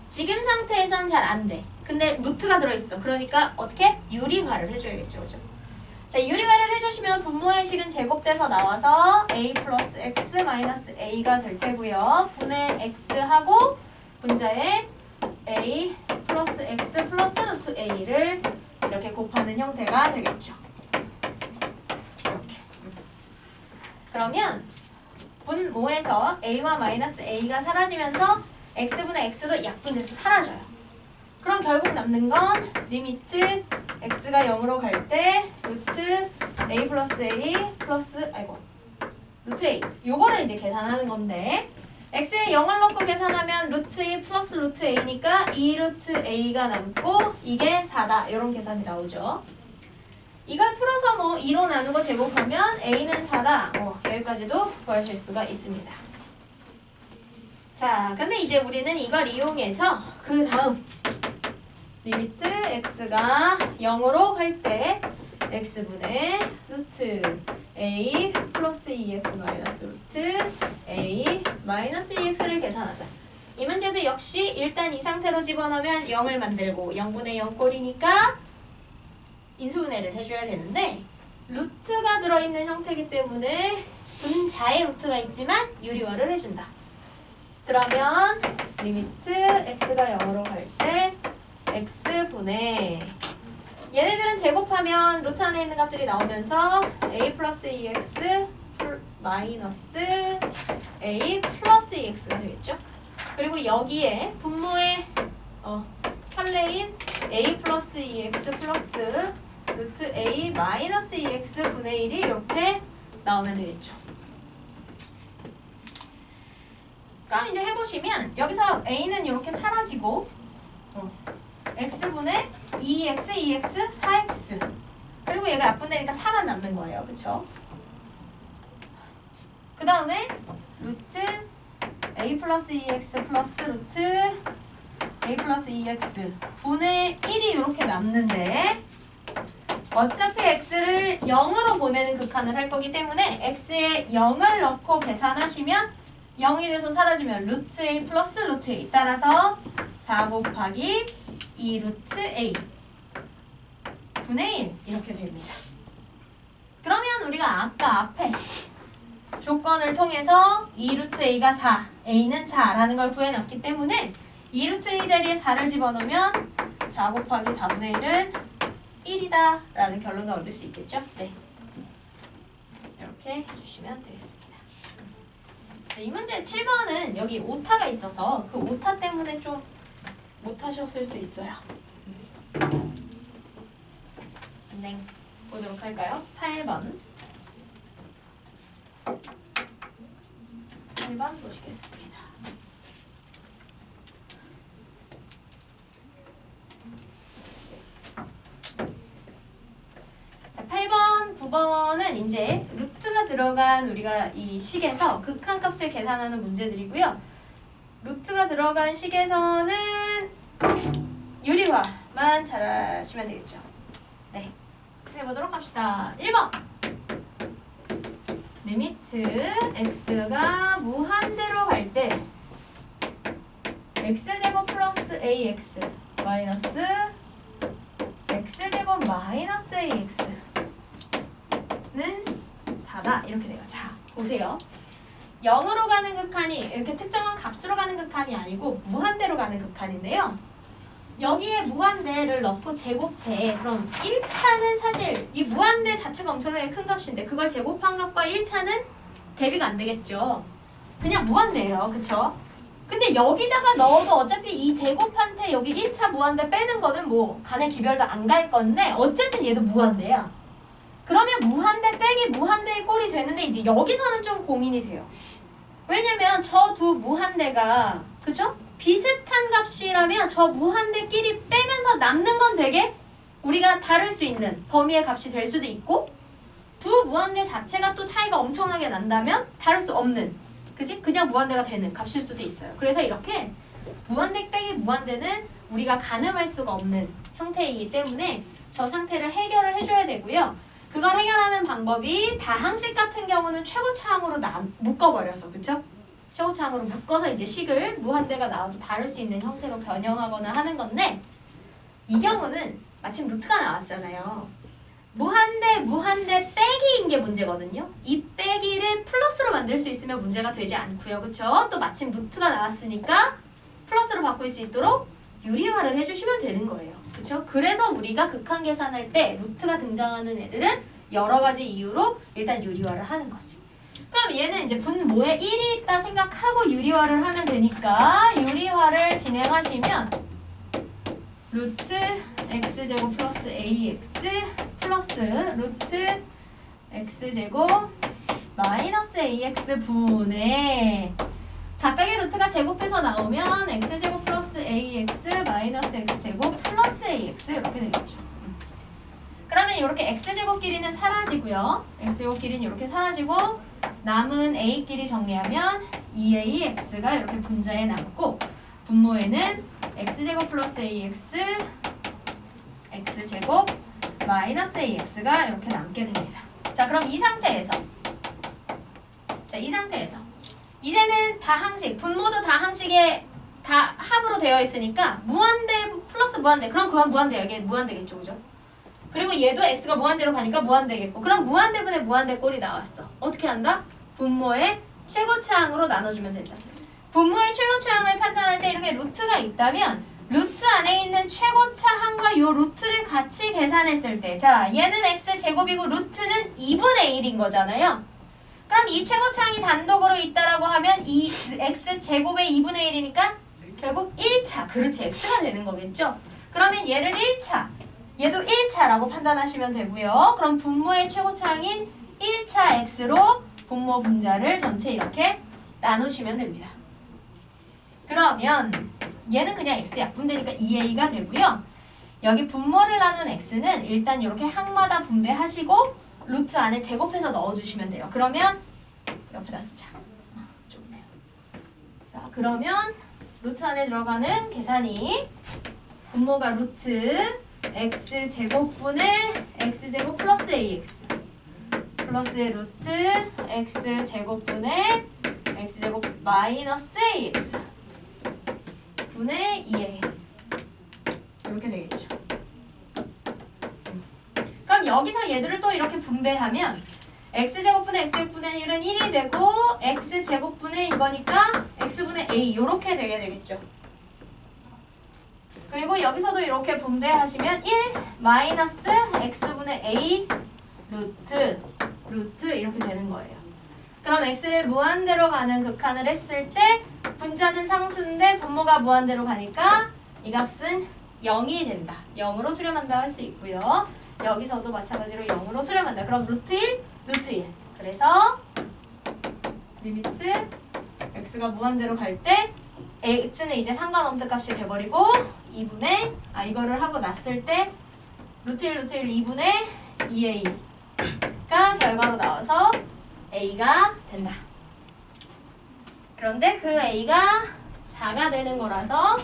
지금 상태에선 잘 안 돼. 근데 루트가 들어있어. 그러니까 어떻게? 유리화를 해줘야겠죠. 그죠? 자, 유리화를 해주시면 분모의 식은 제곱돼서 나와서 a 플러스 x 마이너스 a가 될 테고요. 분의 x하고 분자에 a 플러스 x 플러스 루트 a를 이렇게 곱하는 형태가 되겠죠. 이렇게. 그러면 분모에서 a와 마이너스 a가 사라지면서 x분의 x도 약분돼서 사라져요. 그럼 결국 남는 건 리미트 x가 0으로 갈 때 루트 a 플러스 a 플러스 루트 a 요거를 이제 계산하는 건데 x에 0을 넣고 계산하면 루트 a 플러스 루트 a니까 2루트 a가 남고 이게 4다. 이런 계산이 나오죠. 이걸 풀어서 뭐 2로 나누고 제곱하면 a는 4다. 여기까지도 구하실 수가 있습니다. 자, 근데 이제 우리는 이걸 이용해서 그 다음 리미트 x가 0으로 갈 때 x분의 루트 a 플러스 2x 마이너스 루트 a 마이너스 2x를 계산하자. 이 문제도 역시 일단 이 상태로 집어넣으면 0을 만들고 0분의 0 꼴이니까 인수분해를 해줘야 되는데 루트가 들어있는 형태이기 때문에 분자의 루트가 있지만 유리화를 해준다. 그러면 리미트 x가 0으로 갈 때 x분의 얘네들은 제곱하면 루트 안에 있는 값들이 나오면서 a 플러스 2x 마이너스 a 플러스 2x가 되겠죠. 그리고 여기에 분모의 판례인 a 플러스 2x 플러스 루트 a 마이너스 2x 분의 1이 이렇게 나오면 되겠죠. 그럼 이제 해보시면 여기서 a는 이렇게 사라지고 x분의 2x, 2x, 4x 그리고 얘가 약분되니까 4만 남는 거예요. 그쵸? 그 다음에 루트 a 플러스 2x 플러스 루트 a 플러스 2x 분의 1이 이렇게 남는데 어차피 x를 0으로 보내는 극한을 할 거기 때문에 x에 0을 넣고 계산하시면 0이 돼서 사라지면 루트 a 플러스 루트 a 따라서 4 곱하기 2 루트 a 분의 1 이렇게 됩니다. 그러면 우리가 아까 앞에 조건을 통해서 2 루트 a가 4, a는 4라는 걸 구해놨기 때문에 2 루트 a 자리에 4를 집어넣으면 4 곱하기 4분의 1은 1이다 라는 결론을 얻을 수 있겠죠? 네. 이렇게 해주시면 되겠습니다. 자, 이 문제 7번은 여기 오타가 있어서 그 오타 때문에 좀 못하셨을 수 있어요. 네. 보도록 할까요? 8번 보시겠습니다. 자, 8번, 9번은 이제 루트가 들어간 우리가 이 식에서 극한값을 계산하는 문제들이고요. 루트가 들어간 식에서는 유리화만 잘하시면 되겠죠. 네. 해보도록 합시다. 1번 리미트 x가 무한대로 갈 때 x제곱 플러스 ax 마이너스 x제곱 마이너스 ax는 4다 이렇게 돼요. 자, 보세요. 0으로 가는 극한이 이렇게 특정한 값으로 가는 극한이 아니고 무한대로 가는 극한인데요. 여기에 무한대를 넣고 제곱해. 그럼 1차는 사실 이 무한대 자체가 엄청나게 큰 값인데 그걸 제곱한 값과 1차는 대비가 안 되겠죠. 그냥 무한대예요. 그쵸? 근데 여기다가 넣어도 어차피 이 제곱한테 여기 1차 무한대 빼는 거는 뭐 간의 기별도 안 갈 건데 어쨌든 얘도 무한대야. 그러면 무한대 빼기 무한대의 꼴이 되는데 이제 여기서는 좀 고민이 돼요. 왜냐면 저 두 무한대가 그쵸? 비슷한 값이라면 저 무한대끼리 빼면서 남는 건 되게 우리가 다룰 수 있는 범위의 값이 될 수도 있고 두 무한대 자체가 또 차이가 엄청나게 난다면 다룰 수 없는 그치? 그냥 무한대가 되는 값일 수도 있어요. 그래서 이렇게 무한대 빼기 무한대는 우리가 가늠할 수가 없는 형태이기 때문에 저 상태를 해결을 해줘야 되고요. 그걸 해결하는 방법이 다항식 같은 경우는 최고차항으로 묶어버려서 그쵸? 최고차항으로 묶어서 이제 식을 무한대가 나와도 다룰 수 있는 형태로 변형하거나 하는 건데 이 경우는 마침 루트가 나왔잖아요. 무한대 빼기인 게 문제거든요. 이 빼기를 플러스로 만들 수 있으면 문제가 되지 않고요. 그쵸? 또 마침 루트가 나왔으니까 플러스로 바꿀 수 있도록 유리화를 해주시면 되는 거예요. 그쵸? 그래서 우리가 극한 계산할 때 루트가 등장하는 애들은 여러 가지 이유로 일단 유리화를 하는 거지. 그럼 얘는 이제 분모에 1이 있다 생각하고 유리화를 하면 되니까 유리화를 진행하시면 루트 x제곱 플러스 ax 플러스 루트 x제곱 마이너스 ax 분의 각각의 루트가 제곱해서 나오면 x제곱 플러스 ax 마이너스 x제곱 플러스 ax 이렇게 되겠죠. 그러면 이렇게 x제곱끼리는 사라지고요. x제곱끼리는 이렇게 사라지고 남은 a끼리 정리하면 2ax가 이렇게 분자에 남고 분모에는 x제곱 플러스 ax x제곱 마이너스 ax가 이렇게 남게 됩니다. 자, 그럼 이 상태에서 이제는 다항식, 분모도 다항식에 다 합으로 되어 있으니까 무한대 플러스 무한대, 그럼 그건 무한대, 이게 무한대겠죠, 그죠? 그리고 얘도 x가 무한대로 가니까 무한대겠고, 그럼 무한대분의 무한대 꼴이 나왔어. 어떻게 한다? 분모의 최고차항으로 나눠주면 된다. 분모의 최고차항을 판단할 때 이렇게 루트가 있다면 루트 안에 있는 최고차항과 이 루트를 같이 계산했을 때, 자, 얘는 x제곱이고 루트는 2분의 1인 거잖아요. 그럼 이 최고차항이 단독으로 있다라고 하면 이 x제곱의 2분의 1이니까 결국 1차, 그렇지, x가 되는 거겠죠. 그러면 얘를 1차, 얘도 1차라고 판단하시면 되고요. 그럼 분모의 최고차항인 1차 x로 분모 분자를 전체 이렇게 나누시면 됩니다. 그러면 얘는 그냥 x 약분되니까 2a가 되고요. 여기 분모를 나눈 x는 일단 이렇게 항마다 분배하시고 루트 안에 제곱해서 넣어주시면 돼요. 그러면 옆에다 쓰자. 좋네요. 자, 그러면 루트 안에 들어가는 계산이 분모가 루트 x제곱분의 x제곱 플러스 ax 플러스 루트 x제곱분의 x제곱 마이너스 ax 분의 2a 이렇게 되겠죠. 그럼 여기서 얘들을 또 이렇게 분배하면 x제곱분의 x제곱분의 1은 1이 되고 x제곱분의 이거니까 x분의 a 이렇게 되게 되겠죠. 그리고 여기서도 이렇게 분배하시면 1 마이너스 x분의 a 루트 이렇게 되는 거예요. 그럼 x를 무한대로 가는 극한을 했을 때 분자는 상수인데 분모가 무한대로 가니까 이 값은 0이 된다. 0으로 수렴한다 할 수 있고요. 여기서도 마찬가지로 0으로 수렴한다. 그럼 루트 1, 루트 1. 그래서 리미트 x가 무한대로 갈 때 x는 이제 상관없는 값이 돼버리고 2분의 이거를 하고 났을 때 루트 1, 루트 1, 2분의 2a가 결과로 나와서 a가 된다. 그런데 그 a가 4가 되는 거라서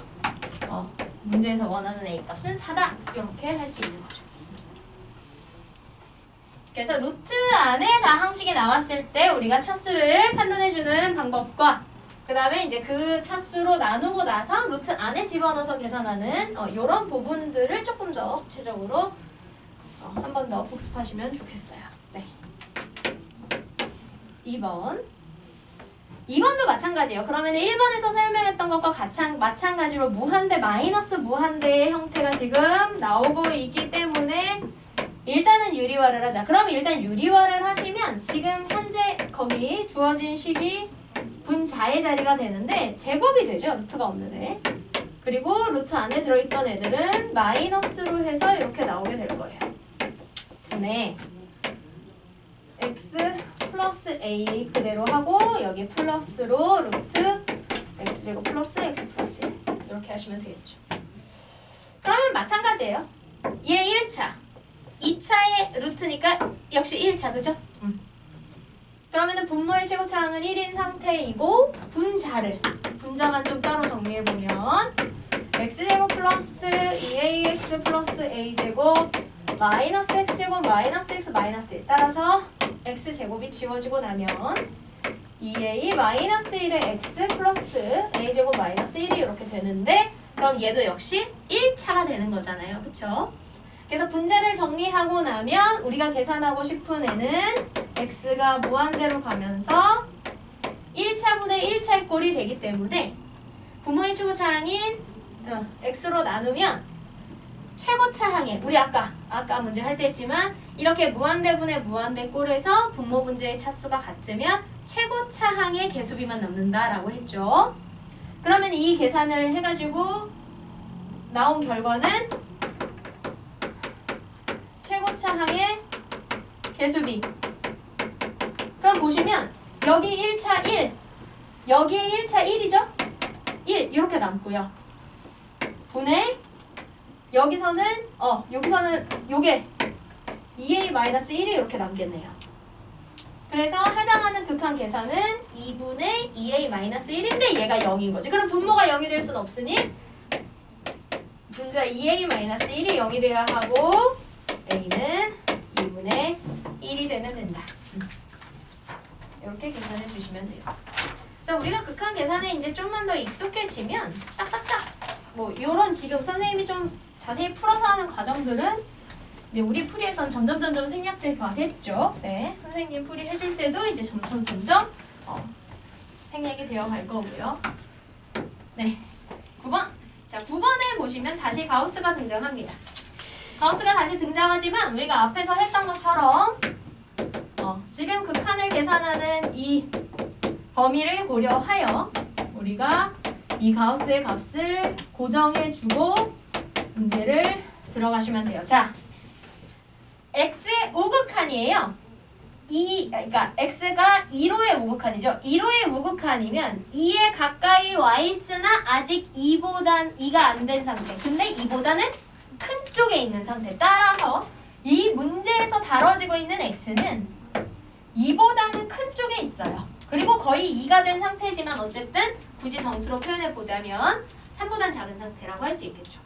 문제에서 원하는 a 값은 4다. 이렇게 할 수 있는 거죠. 그래서 루트 안에 다 항식이 나왔을 때 우리가 차수를 판단해주는 방법과 그 다음에 이제 그 차수로 나누고 나서 루트 안에 집어넣어서 계산하는 이런 부분들을 조금 더 구체적으로 한 번 더 복습하시면 좋겠어요. 네. 2번도 마찬가지예요. 그러면 1번에서 설명했던 것과 마찬가지로 무한대, 마이너스 무한대의 형태가 지금 나오고 있기 때문에 일단은 유리화를 하자. 그럼 일단 유리화를 하시면 지금 현재 거기 주어진 식이 분자의 자리가 되는데 제곱이 되죠. 루트가 없는 애. 그리고 루트 안에 들어있던 애들은 마이너스로 해서 이렇게 나오게 될 거예요. 분의 x 플러스 a 그대로 하고 여기 플러스로 루트 x제곱 플러스 x 플러스 1 이렇게 하시면 되겠죠. 그러면 마찬가지예요. 얘 1차 2차의 루트니까 역시 1차 그죠? 그러면은 분모의 최고차항은 1인 상태이고 분자만 좀 따로 정리해보면 x제곱 플러스 2ax 플러스 a제곱 마이너스 x제곱 마이너스 x 마이너스 1 따라서 x제곱이 지워지고 나면 2a 마이너스 1의 x 플러스 a제곱 마이너스 1이 이렇게 되는데 그럼 얘도 역시 1차가 되는 거잖아요. 그쵸? 그래서 분자를 정리하고 나면 우리가 계산하고 싶은 애는 x가 무한대로 가면서 1차분의 1차의 꼴이 되기 때문에 분모의 최고차항인 x로 나누면 최고차항에 우리 아까 문제 할 때 했지만 이렇게 무한대분의 무한대 꼴에서 분모 분자의 차수가 같으면 최고차항의 개수비만 남는다라고 했죠. 그러면 이 계산을 해가지고 나온 결과는 최고차항의 개수비. 그럼 보시면 여기 1차 1, 여기에 1차 1이죠? 1 이렇게 남고요. 분의 여기서는 요게 2a-1이 이렇게 남겠네요. 그래서 해당하는 극한 계산은 2분의 2a-1인데 얘가 0인 거지. 그럼 분모가 0이 될 순 없으니 분자 2a-1이 0이 되어야 하고 a는 2분의 1이 되면 된다. 이렇게 계산해 주시면 돼요. 그래서 우리가 극한 계산에 이제 좀만 더 익숙해지면 딱딱딱 요런 지금 선생님이 좀 자세히 풀어서 하는 과정들은 이제 우리 풀이에선 점점 생략될 거겠죠. 네, 선생님 풀이 해줄 때도 이제 점점 생략이 되어 갈 거고요. 네, 9번. 자, 9번에 보시면 다시 가우스가 등장합니다. 가우스가 다시 등장하지만 우리가 앞에서 했던 것처럼 지금 극한을 계산하는 이 범위를 고려하여 우리가 이 가우스의 값을 고정해주고 문제를 들어가시면 돼요. 자, x의 우극한이에요. 그러니까 x가 2로의 우극한이죠. 2로의 우극한이면 2에 가까이 와 있으나 아직 2가 안 된 상태. 근데 2보다는 큰 쪽에 있는 상태. 따라서 이 문제에서 다뤄지고 있는 x는 2보다는 큰 쪽에 있어요. 그리고 거의 2가 된 상태지만 어쨌든 굳이 정수로 표현해 보자면 3보단 작은 상태라고 할 수 있겠죠.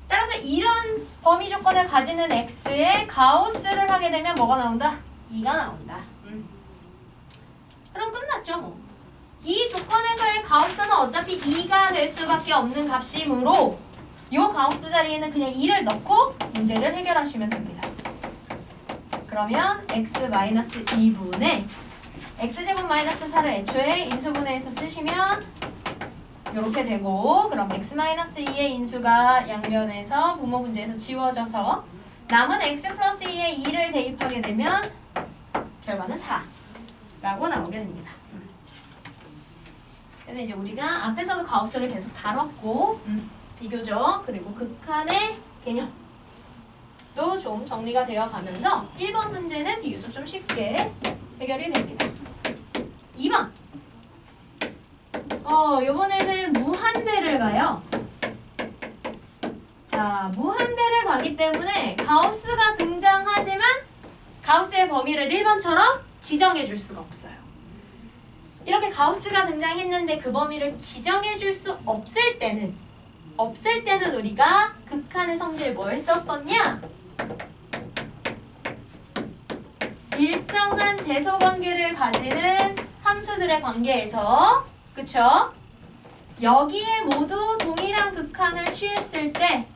따라서 이런 범위 조건을 가지는 x에 가우스를 하게 되면 뭐가 나온다? 2가 나온다. 그럼 끝났죠 뭐. 이 조건에서의 가우스는 어차피 2가 될 수밖에 없는 값이므로 이 가우스 자리에는 그냥 2를 넣고 문제를 해결하시면 됩니다. 그러면 x-2분의 x제곱 마이너스 4를 애초에 인수분해해서 쓰시면 이렇게 되고, 그럼 x-2의 인수가 양변에서 분모 분제에서 지워져서 남은 x 플러스 2에 2를 대입하게 되면 결과는 4라고 나오게 됩니다. 그래서 이제 우리가 앞에서도 가우스를 계속 다뤘고 비교적 그리고 극한의 개념도 좀 정리가 되어 가면서 1번 문제는 비교적 좀 쉽게 해결이 됩니다. 2번 이번에는 무한대를 가요. 자, 무한대를 가기 때문에 가우스가 등장하지만 가우스의 범위를 1번처럼 지정해 줄 수가 없어요. 이렇게 가우스가 등장했는데 그 범위를 지정해 줄 수 없을 때는 우리가 극한의 성질 뭘 썼었냐? 일정한 대소관계를 가지는 함수들의 관계에서, 그쵸? 여기에 모두 동일한 극한을 취했을 때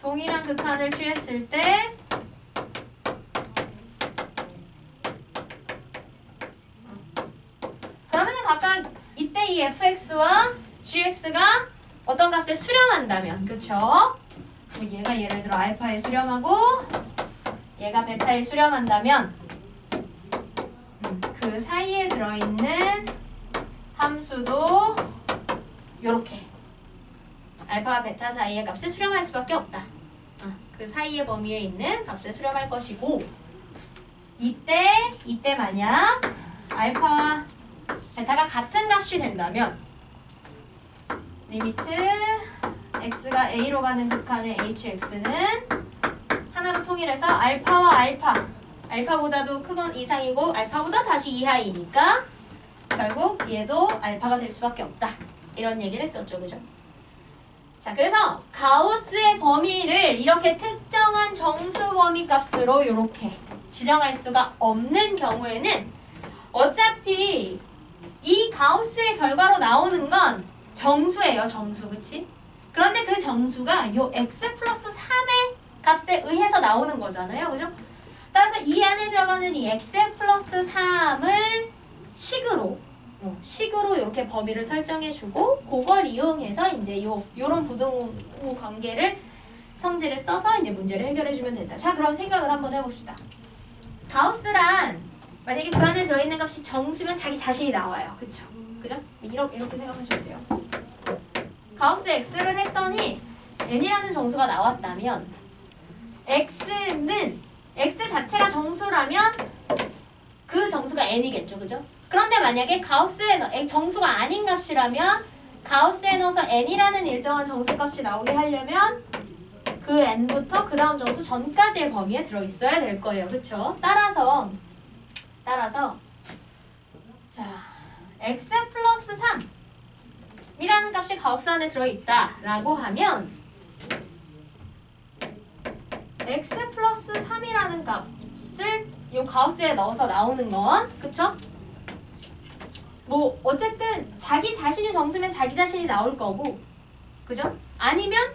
동일한 극한을 취했을 때 그러면은 각각 이때 이 fx와 gx가 어떤 값에 수렴한다면, 그쵸? 얘가 예를 들어 알파에 수렴하고 얘가 베타에 수렴한다면 그 사이에 들어있는 함수도 요렇게 알파와 베타 사이의 값에 수렴할 수밖에 없다. 그 사이의 범위에 있는 값에 수렴할 것이고, 이때 만약 알파와 베타가 같은 값이 된다면 리미트 x가 a로 가는 극한의 hx는 하나로 통일해서 알파와 알파보다도 큰 건 이상이고 알파보다 다시 이하이니까 결국 얘도 알파가 될 수밖에 없다. 이런 얘기를 했었죠. 그죠? 자, 그래서 가우스의 범위를 이렇게 특정한 정수 범위 값으로 이렇게 지정할 수가 없는 경우에는 어차피 이 가우스의 결과로 나오는 건 정수예요. 정수. 그치? 그런데 그 정수가 요 x 플러스 3의 값에 의해서 나오는 거잖아요. 그죠? 따라서 이 안에 들어가는 이 x 플러스 3을 식으로 이렇게 범위를 설정해주고 그걸 이용해서 이제 요런 부등호 관계를 성질을 써서 이제 문제를 해결해주면 된다. 자, 그럼 생각을 한번 해봅시다. 가우스란 만약에 그 안에 들어있는 값이 정수면 자기 자신이 나와요. 그쵸? 그죠? 이렇게 생각하시면 돼요. 가우스 x를 했더니 n이라는 정수가 나왔다면 x 자체가 정수라면 그 정수가 n이겠죠. 그죠? 그런데 만약에 가우스에 정수가 아닌 값이라면 가우스에 넣어서 n이라는 일정한 정수값이 나오게 하려면 그 n부터 그 다음 정수 전까지의 범위에 들어있어야 될 거예요. 그쵸? 따라서 자, x 플러스 3이라는 값이 가우스 안에 들어있다라고 하면 x 플러스 3이라는 값을 이 가우스에 넣어서 나오는 건, 그쵸? 뭐 어쨌든 자기 자신이 정수면 자기 자신이 나올 거고, 그죠? 아니면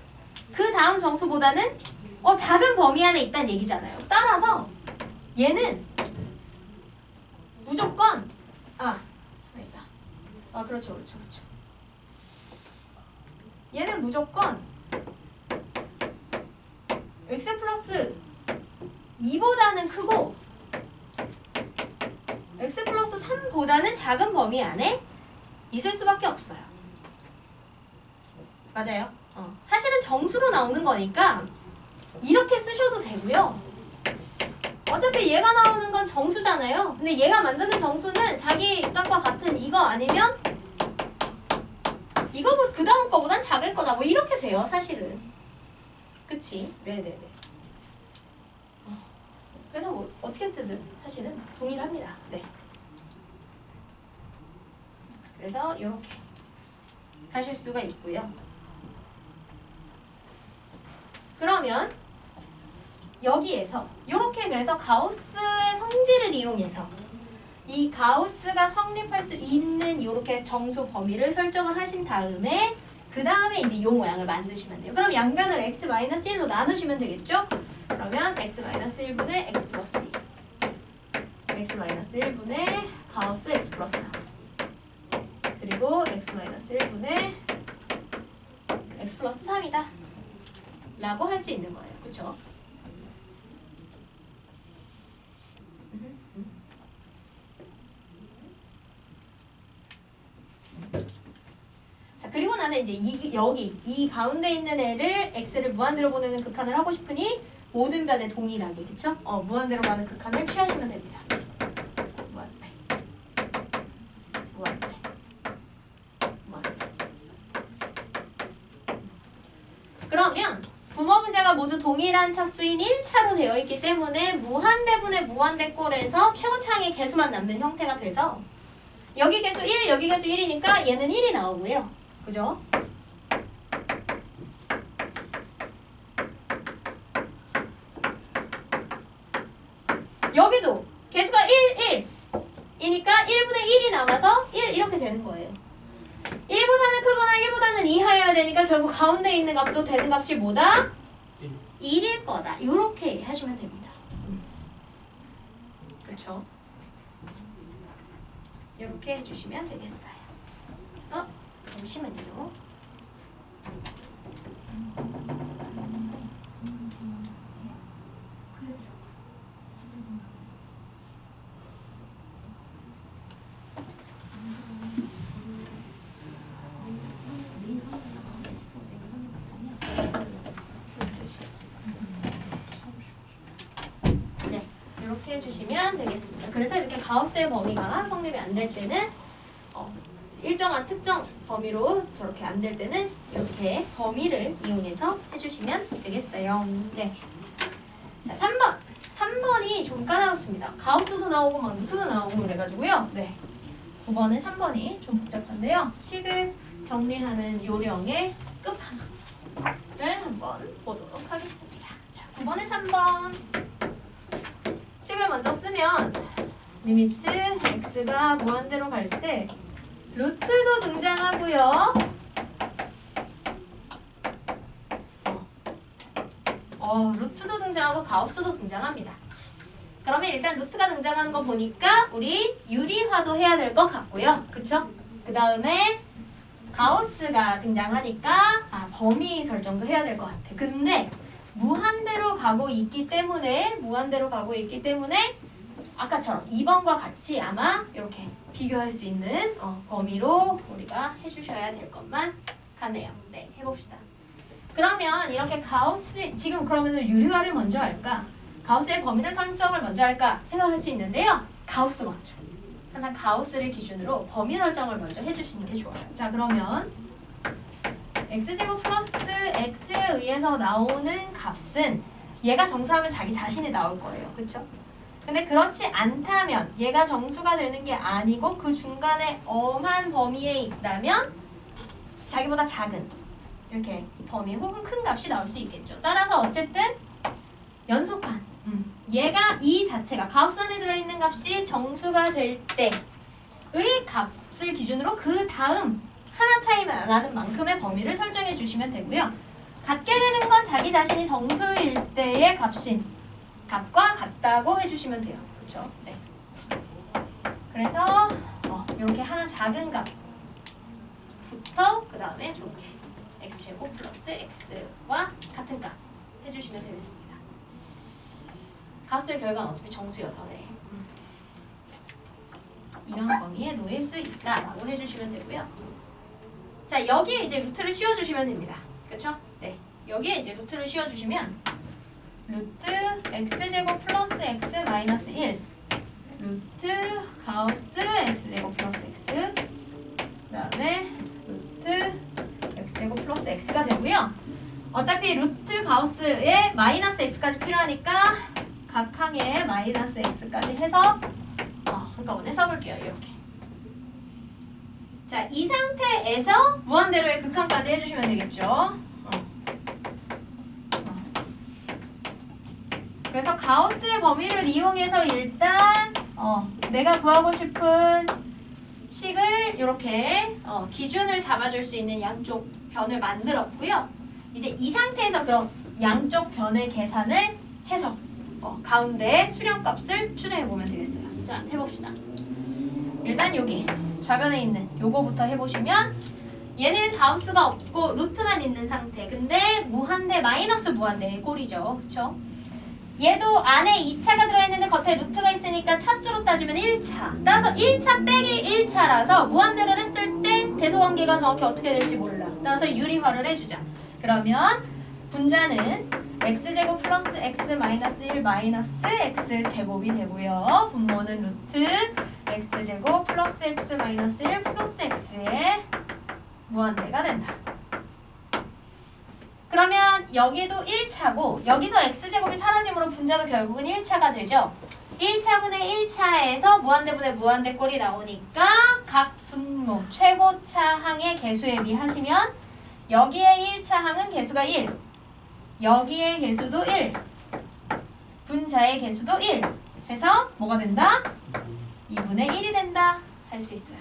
그 다음 정수보다는 작은 범위 안에 있다는 얘기잖아요. 따라서 얘는 무조건 그렇죠. 얘는 무조건 x 플러스 2보다는 크고 x 플러스 3보다는 작은 범위 안에 있을 수밖에 없어요. 맞아요. 사실은 정수로 나오는 거니까 이렇게 쓰셔도 되고요. 어차피 얘가 나오는 건 정수잖아요. 근데 얘가 만드는 정수는 자기 값과 같은 이거 아니면 이거 그 다음 거보단 작을 거다. 뭐 이렇게 돼요. 사실은. 그치? 네네네. 그래서 뭐 어떻게 쓰든 사실은 동일합니다. 네. 그래서 이렇게 하실 수가 있고요. 그러면 여기에서 이렇게 그래서 가우스의 성질을 이용해서 이 가우스가 성립할 수 있는 이렇게 정수 범위를 설정을 하신 다음에 그 다음에 이제 이 모양을 만드시면 돼요. 그럼 양변을 x-1로 나누시면 되겠죠? 그러면 x-1분의 x 플러스 2 x-1분의 가우스 x 플러스 3 그리고 x-1분의 x 플러스 3이다 라고 할 수 있는 거예요. 그쵸? 자, 그리고 나서 이제 여기 이 가운데 있는 애를 x를 무한대로 보내는 극한을 하고 싶으니 모든 변에 동일하게, 그쵸? 무한대로 가는 극한을 취하시면 됩니다. 무한대. 무한대. 무한대. 그러면 부모 분자가 모두 동일한 차수인 1차로 되어 있기 때문에 무한대분의 무한대꼴에서 최고차항의 개수만 남는 형태가 돼서 여기 개수 1, 여기 개수 1이니까 얘는 1이 나오고요. 그죠? 여기도 개수가 1, 1이니까 1분의 1이 남아서 1 이렇게 되는 거예요. 1보다는 크거나 1보다는 이하여야 되니까 결국 가운데 있는 값도 되는 값이 뭐다? 1일 거다. 이렇게 하시면 됩니다. 그렇죠? 이렇게 해주시면 되겠어요. 잠시만요. 네, 이렇게 해주시면 되겠습니다. 그래서 이렇게 가우스의 범위가 성립이 안 될 때는 일정한 특정 범위로 저렇게 안 될 때는 이렇게 범위를 이용해서 해주시면 되겠어요. 네. 자, 3번. 3번이 좀 까다롭습니다. 가우스도 나오고 막 루트도 나오고 그래가지고요. 네. 9번에 3번이 좀 복잡한데요. 식을 정리하는 요령의 끝판왕을 한번 보도록 하겠습니다. 자, 9번에 3번. 식을 먼저 쓰면 리미트 x가 무한대로 갈 때 루트도 등장하고요. 루트도 등장하고 가우스도 등장합니다. 그러면 일단 루트가 등장하는 거 보니까 우리 유리화도 해야 될 것 같고요. 그쵸? 그 다음에 가우스가 등장하니까 범위 설정도 해야 될 것 같아. 근데 무한대로 가고 있기 때문에 아까처럼 2번과 같이 아마 이렇게 비교할 수 있는 범위로 우리가 해주셔야 될 것만 같네요. 네, 해봅시다. 그러면 이렇게 가우스, 지금 그러면 유리화를 먼저 할까? 가우스의 범위를 설정을 먼저 할까? 생각할 수 있는데요. 가우스 먼저. 항상 가우스를 기준으로 범위 설정을 먼저 해주시는 게 좋아요. 자, 그러면 x제곱 플러스 x에 의해서 나오는 값은 얘가 정수하면 자기 자신이 나올 거예요. 그쵸? 근데 그렇지 않다면 얘가 정수가 되는 게 아니고 그 중간에 엄한 범위에 있다면 자기보다 작은 이렇게 범위 혹은 큰 값이 나올 수 있겠죠. 따라서 어쨌든 연속한 얘가 이 자체가 가우스 안에 들어있는 값이 정수가 될 때의 값을 기준으로 그 다음 하나 차이 나는 만큼의 범위를 설정해 주시면 되고요. 같게 되는 건 자기 자신이 정수일 때의 값과 같다고 해주시면 돼요. 그렇죠? 네. 그래서 이렇게 하나 작은 값부터 그 다음에 이렇게 x제곱 플러스 x와 같은 값 해주시면 되겠습니다. 가우스의 결과는 어차피 정수여서 네. 이런 범위에 놓일 수 있다라고 해주시면 되고요. 자, 여기에 이제 루트를 씌워주시면 됩니다. 그렇죠? 네. 여기에 이제 루트를 씌워주시면 루트 x제곱 플러스 x 마이너스 1 루트 가우스 x제곱 플러스 x 그 다음에 루트 x제곱 플러스 x가 되고요. 어차피 루트 가우스에 마이너스 x까지 필요하니까 각 항에 마이너스 x까지 해서 한꺼번에 써볼게요. 이렇게 자, 이 상태에서 무한대로의 극한까지 해주시면 되겠죠. 그래서 가우스의 범위를 이용해서 일단 내가 구하고 싶은 식을 이렇게 기준을 잡아줄 수 있는 양쪽 변을 만들었고요. 이제 이 상태에서 그럼 양쪽 변의 계산을 해서 가운데 수렴값을 추정해보면 되겠어요. 자, 해봅시다. 일단 여기 좌변에 있는 요거부터 해보시면 얘는 가우스가 없고 루트만 있는 상태. 근데 무한대 마이너스 무한대의 꼴이죠. 그쵸? 얘도 안에 2차가 들어있는데 겉에 루트가 있으니까 차수로 따지면 1차. 따라서 1차 빼기 1차라서 무한대를 했을 때 대소관계가 정확히 어떻게 될지 몰라. 따라서 유리화를 해주자. 그러면 분자는 x제곱 플러스 x 마이너스 1 마이너스 x제곱이 되고요. 분모는 루트 x제곱 플러스 x 마이너스 1 플러스 x의 무한대가 된다. 그러면 여기도 1차고 여기서 x제곱이 사라짐으로 분자도 결국은 1차가 되죠. 1차분의 1차에서 무한대분의 무한대 꼴이 나오니까 각 분모 최고차 항의 개수에 비하시면 여기에 1차 항은 개수가 1, 여기에 개수도 1, 분자의 개수도 1. 그래서 뭐가 된다? 2분의 1이 된다 할 수 있어요.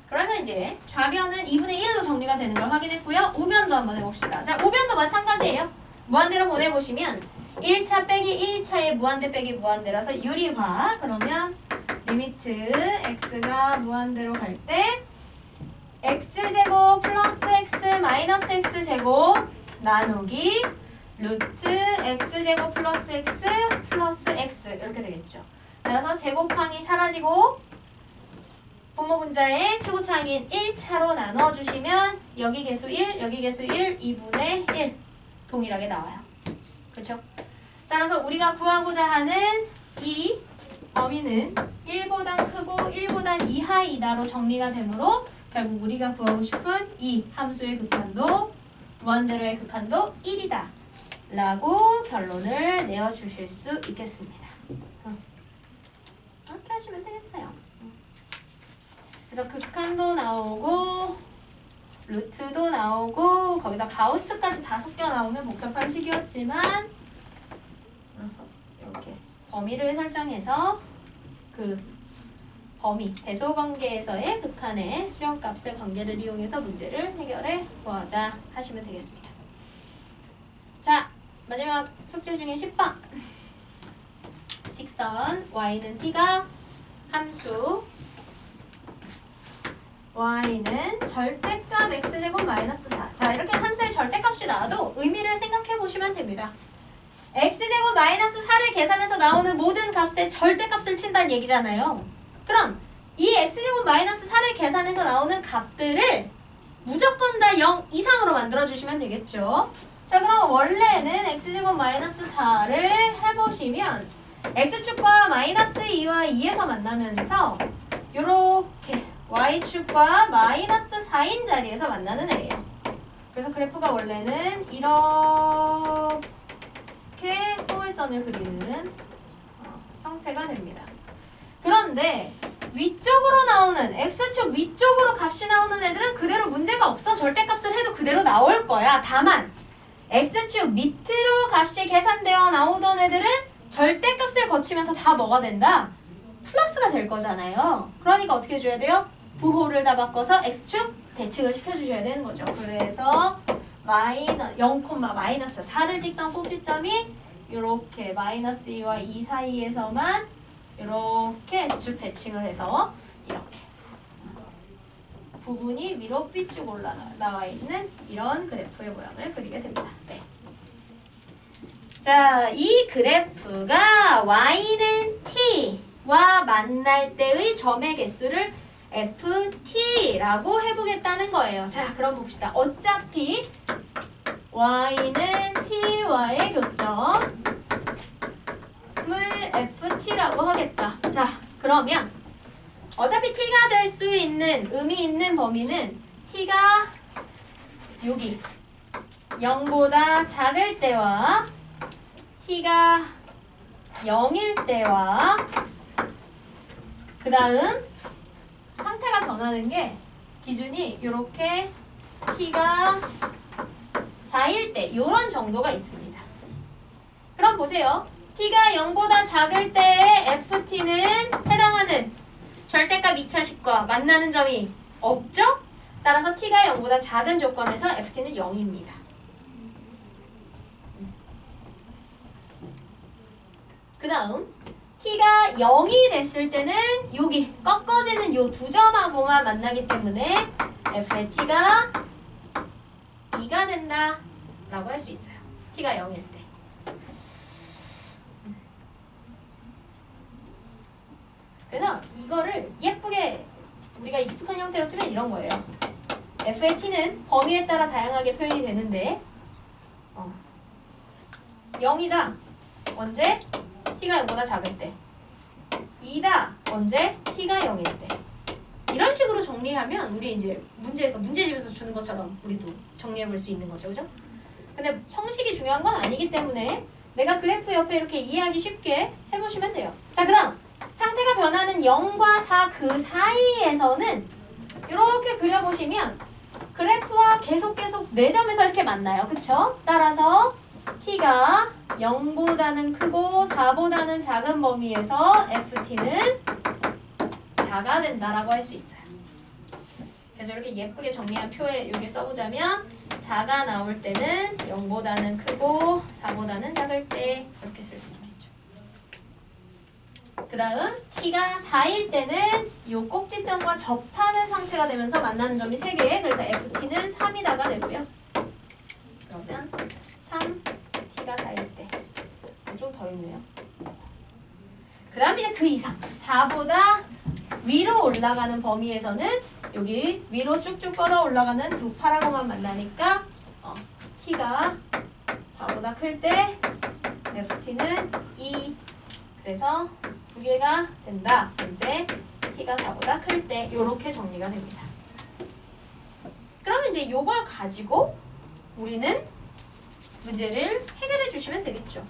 그래서 이제 좌변은 2분의 1로 정리가 되는 걸 확인했고요. 우변도 한번 해봅시다. 자, 우변도 마찬가지예요. 무한대로 보내보시면 1차 빼기 1차의 무한대 빼기 무한대라서 유리화. 그러면 리미트 x가 무한대로 갈 때 x제곱 플러스 x 마이너스 x제곱 나누기 루트 x제곱 플러스 x 플러스 x 이렇게 되겠죠. 따라서 제곱항이 사라지고 분모 분자의 최고차항인 1차로 나눠주시면 여기 개수 1, 여기 개수 1, 2분의 1 동일하게 나와요. 그렇죠? 따라서 우리가 구하고자 하는 이 범위는 1보다 크고 1보다 이하이다로 정리가 되므로 결국 우리가 구하고 싶은 이 함수의 극한도 무한대로의 극한도 1이다 라고 결론을 내어주실 수 있겠습니다. 이렇게 하시면 되겠어요. 그래서 극한도 나오고 루트도 나오고 거기다 가우스까지 다 섞여 나오는 복잡한 식이었지만 이렇게 범위를 설정해서 그 범위 대소관계에서의 극한의 수렴값의 관계를 이용해서 문제를 해결해 보자 하시면 되겠습니다. 자, 마지막 숙제 중에 10번 직선 y는 t가 함수 y는 절대값 x제곱 마이너스 4. 자, 이렇게 함수의 절대값이 나와도 의미를 생각해 보시면 됩니다. x제곱 마이너스 4를 계산해서 나오는 모든 값의 절대값을 친다는 얘기잖아요. 그럼 이 x제곱 마이너스 4를 계산해서 나오는 값들을 무조건 다 0 이상으로 만들어주시면 되겠죠. 자, 그럼 원래는 x제곱 마이너스 4를 해보시면 x축과 마이너스 2와 2에서 만나면서 요렇게 y축과 마이너스 4인 자리에서 만나는 애예요. 그래서 그래프가 원래는 이렇게 포물선을 그리는 형태가 됩니다. 그런데 위쪽으로 나오는 x축 위쪽으로 값이 나오는 애들은 그대로 문제가 없어. 절대값을 해도 그대로 나올 거야. 다만 x축 밑으로 값이 계산되어 나오던 애들은 절대값을 거치면서 다 뭐가 된다? 플러스가 될 거잖아요. 그러니까 어떻게 해줘야 돼요? 부호를 다 바꿔서 x축 대칭을 시켜주셔야 되는 거죠. 그래서 0, -4를 찍던 꼭지점이 이렇게 마이너스 2와 2 사이에서만 이렇게 x축 대칭을 해서 이렇게 부분이 위로 삐쭉 올라나와 있는 이런 그래프의 모양을 그리게 됩니다. 네. 자, 이 그래프가 y는 t와 만날 때의 점의 개수를 ft라고 해보겠다는 거예요. 자, 그럼 봅시다. 어차피 y는 t와의 교점을 ft라고 하겠다. 자, 그러면 어차피 t가 될 수 있는 의미 있는 범위는 t가 여기 0보다 작을 때와 t가 0일 때와 그 다음 상태가 변하는 게 기준이 이렇게 t가 4일 때 이런 정도가 있습니다. 그럼 보세요. t가 0보다 작을 때의 ft는 해당하는 절대값 2차식과 만나는 점이 없죠? 따라서 t가 0보다 작은 조건에서 ft는 0입니다. 그 다음 t가 0이 됐을 때는 여기 꺾어지는 요 두 점하고만 만나기 때문에 f의 t가 2가 된다 라고 할 수 있어요. t가 0일 때. 그래서 이거를 예쁘게 우리가 익숙한 형태로 쓰면 이런 거예요. f의 t는 범위에 따라 다양하게 표현이 되는데 0이다. 언제? t가 0보다 작을 때. 2다. 언제? t가 0일 때. 이런 식으로 정리하면 우리 이제 문제집에서 주는 것처럼 우리도 정리해 볼 수 있는 거죠. 그죠? 근데 형식이 중요한 건 아니기 때문에 내가 그래프 옆에 이렇게 이해하기 쉽게 해보시면 돼요. 자, 그 다음 상태가 변하는 0과 4 그 사이에서는 이렇게 그려보시면 그래프와 계속 4점에서 이렇게 만나요. 그쵸? 따라서 t가 0보다는 크고 4보다는 작은 범위에서 ft는 4가 된다라고 할 수 있어요. 그래서 이렇게 예쁘게 정리한 표에 여기 써보자면 4가 나올 때는 0보다는 크고 4보다는 작을 때 이렇게 쓸 수 있겠죠. 그 다음 t가 4일 때는 이 꼭지점과 접하는 상태가 되면서 만나는 점이 3개. 그래서 ft는 3이다가 되고요. 그러면 3, t가 4일 때. 좀 더 있네요. 그 다음 이제 그 이상 4보다 위로 올라가는 범위에서는 여기 위로 쭉쭉 뻗어 올라가는 두 파라고만 만나니까 t가 4보다 클 때 ft는 2. 그래서 두 개가 된다. 이제 t가 4보다 클 때 이렇게 정리가 됩니다. 그러면 이제 이걸 가지고 우리는 문제를 해결해 주시면 되겠죠.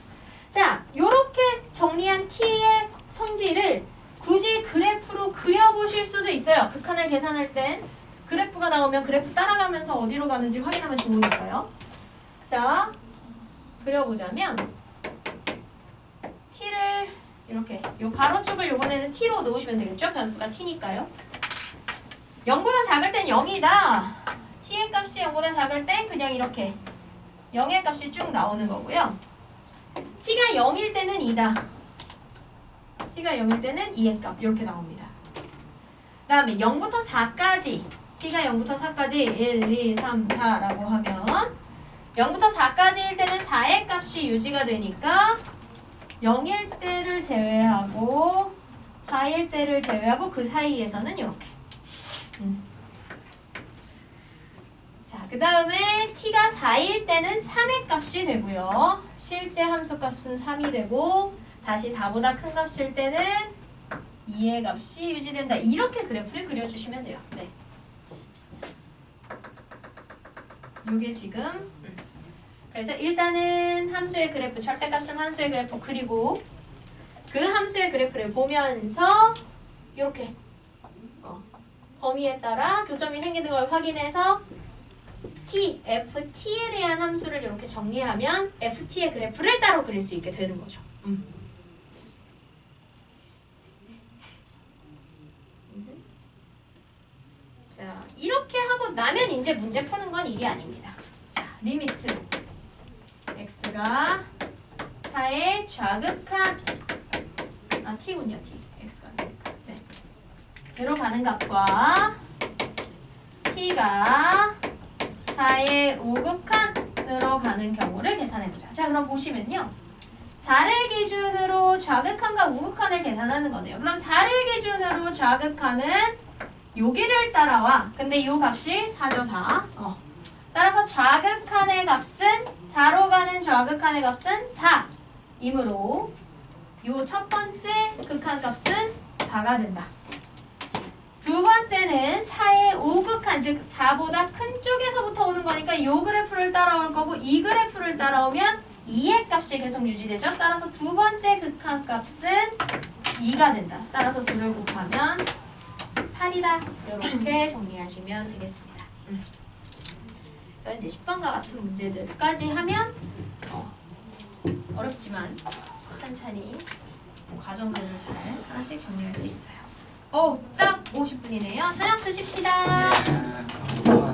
자, 이렇게 정리한 t의 성질을 굳이 그래프로 그려보실 수도 있어요. 극한을 계산할 땐 그래프가 나오면 그래프 따라가면서 어디로 가는지 확인하면 좋으니까요. 자, 그려보자면 t를 이렇게 요 가로축을 요번에는 t로 놓으시면 되겠죠? 변수가 t니까요. 0보다 작을 땐 0이다. t의 값이 0보다 작을 땐 그냥 이렇게 0의 값이 쭉 나오는 거고요. t가 0일 때는 2다. t가 0일 때는 2의 값 이렇게 나옵니다. 그 다음에 0부터 4까지 t가 0부터 4까지 1, 2, 3, 4라고 하면 0부터 4까지일 때는 4의 값이 유지가 되니까 0일 때를 제외하고 4일 때를 제외하고 그 사이에서는 이렇게 자, 그 다음에 t가 4일 때는 3의 값이 되고요. 실제 함수 값은 3이 되고 다시 4보다 큰 값일 때는 2의 값이 유지된다. 이렇게 그래프를 그려주시면 돼요. 네. 이게 지금 그래서 일단은 함수의 그래프, 절대값은 함수의 그래프 그리고 그 함수의 그래프를 보면서 이렇게 범위에 따라 교점이 생기는 걸 확인해서 ft에 대한 함수를 이렇게 정리하면 ft의 그래프를 따로 그릴 수 있게 되는 거죠. 자, 이렇게 하고 나면 이제 문제 푸는 건 일이 아닙니다. 자, 리미트 x가 4의 좌극한 t군요. t x가 네. 으로 가는 값과 t가 4의 우극한으로 가는 경우를 계산해보자. 자, 그럼 보시면요. 4를 기준으로 좌극한과 우극한을 계산하는 거네요. 그럼 4를 기준으로 좌극한은 여기를 따라와. 근데 이 값이 4죠, 4. 따라서 좌극한의 값은 4로 가는 좌극한의 값은 4이므로 이 첫 번째 극한 값은 4가 된다. 두 번째는 4의 우극한, 즉 4보다 큰 쪽에서부터 오는 거니까 이 그래프를 따라올 거고 이 그래프를 따라오면 2의 값이 계속 유지되죠. 따라서 두 번째 극한값은 2가 된다. 따라서 2를 곱하면 8이다. 이렇게 정리하시면 되겠습니다. 그래서 이제 10번과 같은 문제들까지 하면 어렵지만 천천히 과정들을 잘 하나씩 정리할 수 있어요. 딱 50분이네요. 저녁 드십시다. 네.